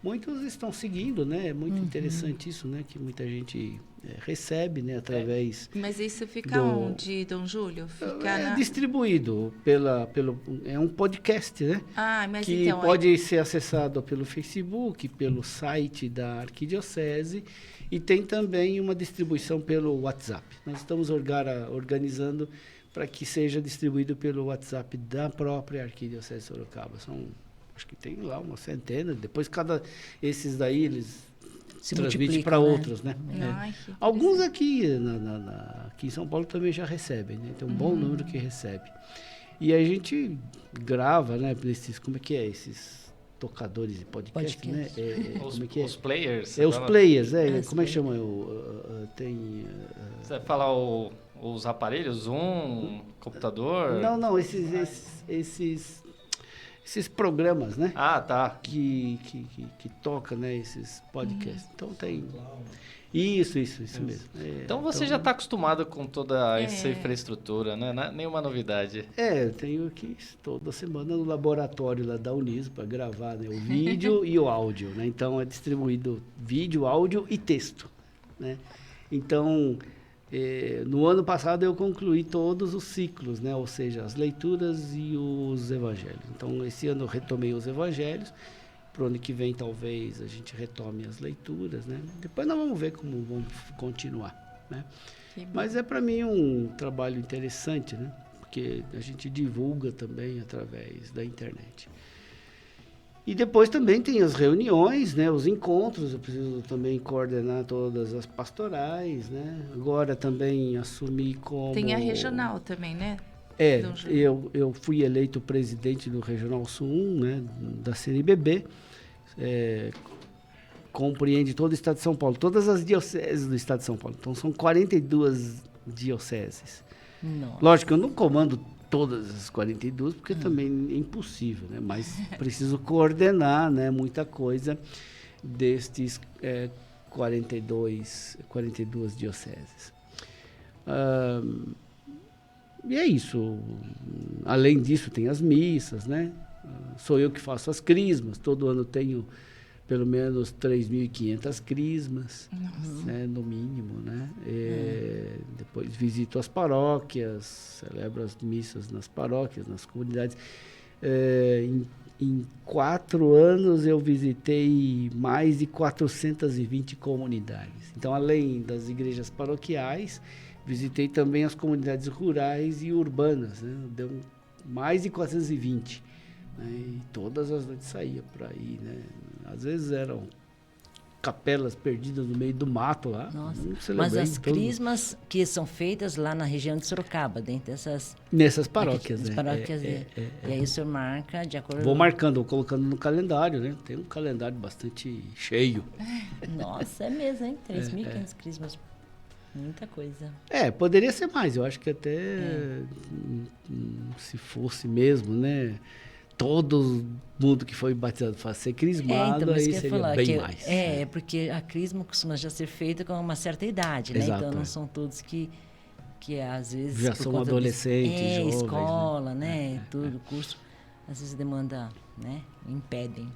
Muitos estão seguindo, né? É muito interessante isso, né? Que muita gente recebe, né? Através... Mas isso fica onde, Dom Júlio? Fica distribuído é um podcast, né? Mas que então, pode ser acessado pelo Facebook, pelo site da Arquidiocese e tem também uma distribuição pelo WhatsApp. Nós estamos organizando para que seja distribuído pelo WhatsApp da própria Arquidiocese de Sorocaba. Acho que tem lá uma centena. Depois esses daí eles se transmitem para outros, né? Alguns aqui aqui em São Paulo também já recebem, né? Tem um bom número que recebe. E a gente grava, né? Como é que é? Esses tocadores de podcast, né? Como é que é? Os players. Os players, como é que chama? Você vai falar os aparelhos, Zoom, computador? Não, esses programas, né? Tá. Que toca, né? Esses podcasts. Então tem... Isso mesmo. Então você já está acostumado com toda essa infraestrutura, né? Não é nenhuma novidade. Eu tenho que toda semana no laboratório lá da Uniso para gravar, né, o vídeo e o áudio, né? Então é distribuído vídeo, áudio e texto, né? Então, no ano passado eu concluí todos os ciclos, né? Ou seja, as leituras e os evangelhos. Então, esse ano eu retomei os evangelhos. Para o ano que vem, talvez, a gente retome as leituras, né? Depois nós vamos ver como vamos continuar, né? Mas é para mim um trabalho interessante, né? Porque a gente divulga também através da internet. E depois também tem as reuniões, né? Os encontros, eu preciso também coordenar todas as pastorais, né? Agora também assumi como... Tem a regional também, né? Eu fui eleito presidente do Regional Sul 1, né? Da CNBB. Compreende todo o estado de São Paulo, todas as dioceses do estado de São Paulo. Então, são 42 dioceses. Nossa. Lógico, eu não comando todas as 42, porque também é impossível, né? Mas preciso coordenar, né, muita coisa destes 42 dioceses. E é isso. Além disso, tem as missas, né? Sou eu que faço as crismas. Todo ano tenho pelo menos 3.500 crismas, né, no mínimo, né? Depois visito as paróquias, celebro as missas nas paróquias, nas comunidades. Em 4 anos eu visitei mais de 420 comunidades. Então, além das igrejas paroquiais, visitei também as comunidades rurais e urbanas, né? Deu mais de 420. Né? E todas as noites saía por aí, né? Às vezes eram capelas perdidas no meio do mato lá. Nossa. Mas Celebrei as todo. crismas que são feitas lá na região de Sorocaba, dentro dessas Nessas paróquias, as né? paróquias, e aí o senhor marca de acordo... Vou marcando, vou colocando no calendário, né? Tem um calendário bastante cheio. Nossa, é mesmo, hein? 3.500 crismas. Muita coisa. Poderia ser mais. Eu acho que até se fosse mesmo, né? Todo mundo que foi batizado fosse ser crismado, então, aí isso que eu ia seria falar, bem mais. Porque a crisma costuma já ser feita com uma certa idade, né? Exato, Então não são todos que às vezes... Já por são conta adolescentes, jovens, escola, né? Tudo, curso. Às vezes demanda, né? Impedem.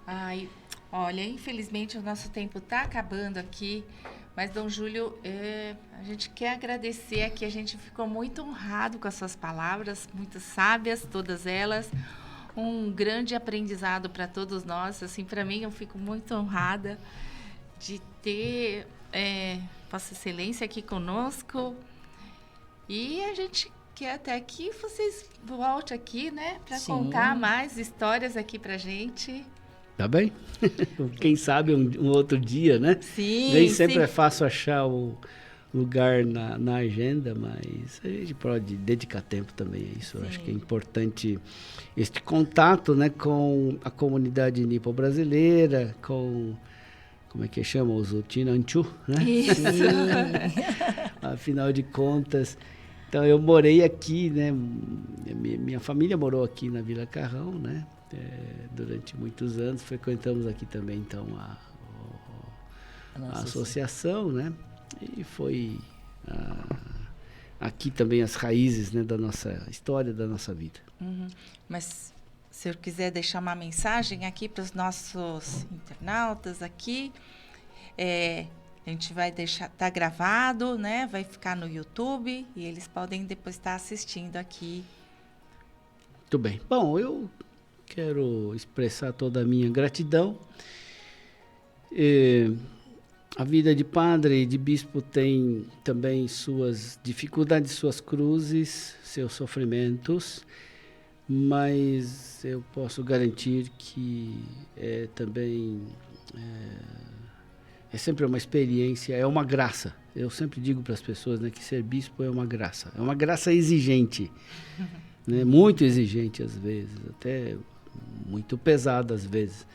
Ai, olha, infelizmente o nosso tempo está acabando aqui, mas, Dom Júlio, a gente quer agradecer aqui, a gente ficou muito honrado com as suas palavras, muito sábias, todas elas, um grande aprendizado para todos nós, assim, para mim eu fico muito honrada de ter Vossa Excelência aqui conosco, e a gente quer até que vocês voltem aqui, né, para contar mais histórias aqui para gente. Tá bem? Quem sabe um outro dia, né? Sim, Nem sempre é fácil achar o lugar na agenda, mas a gente pode dedicar tempo também a isso. Eu acho que é importante este contato, né, com a comunidade nipo-brasileira, com, como é que chama? Os Utinanchu, né? Isso. Afinal de contas... Então, eu morei aqui, né? Minha família morou aqui na Vila Carrão, né? Durante muitos anos, frequentamos aqui também, então, a associação, né? E foi aqui também as raízes, né, da nossa história, da nossa vida. Uhum. Mas, se eu quiser deixar uma mensagem aqui para os nossos internautas aqui, a gente vai deixar, tá gravado, né? Vai ficar no YouTube e eles podem depois estar assistindo aqui. Muito bem. Bom, eu quero expressar toda a minha gratidão. A vida de padre e de bispo tem também suas dificuldades, suas cruzes, seus sofrimentos, mas eu posso garantir que também é sempre uma experiência, é uma graça. Eu sempre digo para as pessoas, né, que ser bispo é uma graça exigente, né, muito exigente às vezes, até muito pesada às vezes,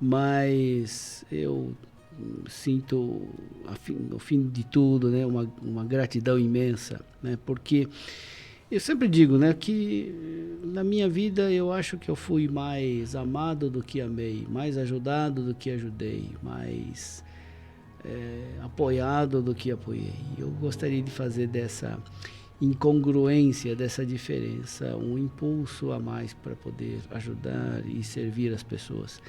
mas eu sinto, no fim de tudo, né, uma gratidão imensa, né, porque eu sempre digo, né, que na minha vida eu acho que eu fui mais amado do que amei, mais ajudado do que ajudei, mais apoiado do que apoiei. Eu gostaria de fazer dessa incongruência, dessa diferença, um impulso a mais para poder ajudar e servir as pessoas.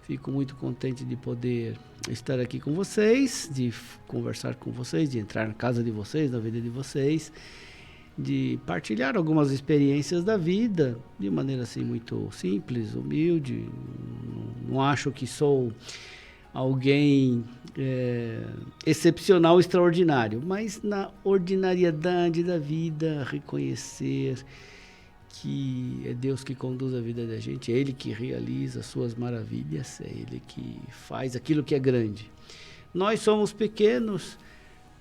Fico muito contente de poder estar aqui com vocês, de conversar com vocês, de entrar na casa de vocês, na vida de vocês, de partilhar algumas experiências da vida de maneira assim muito simples, humilde. Não acho que sou alguém excepcional, extraordinário, mas na ordinariedade da vida, reconhecer que é Deus que conduz a vida da gente, é Ele que realiza as suas maravilhas, é Ele que faz aquilo que é grande. Nós somos pequenos,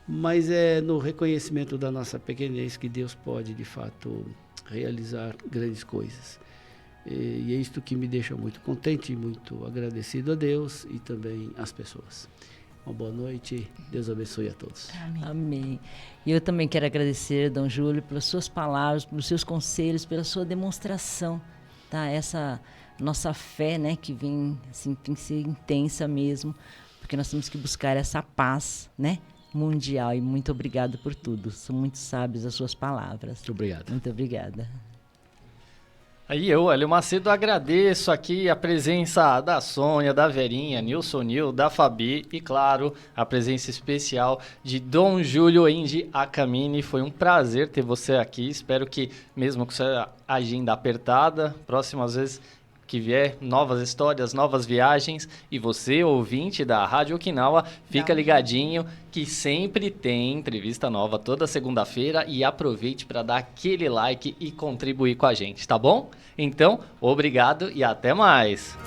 mas é no reconhecimento da nossa pequenez que Deus pode, de fato, realizar grandes coisas. E é isto que me deixa muito contente e muito agradecido a Deus e também às pessoas. Uma boa noite, Deus abençoe a todos. Amém. Amém. E eu também quero agradecer, Dom Júlio, pelas suas palavras, pelos seus conselhos, pela sua demonstração, tá? Essa nossa fé, né, que vem, assim, tem que ser intensa mesmo, porque nós temos que buscar essa paz, né, mundial. E muito obrigada por tudo. São muito sábios as suas palavras. Muito obrigado. Muito obrigada. Aí eu, Hélio Macedo, agradeço aqui a presença da Sônia, da Verinha, Nilson Nil, da Fabi e, claro, a presença especial de Dom Júlio Endi Acamini. Foi um prazer ter você aqui. Espero que, mesmo com sua agenda apertada, próximas vezes que vier, novas histórias, novas viagens. E você, ouvinte da Rádio Okinawa, fica ligadinho que sempre tem entrevista nova toda segunda-feira e aproveite para dar aquele like e contribuir com a gente, tá bom? Então, obrigado e até mais!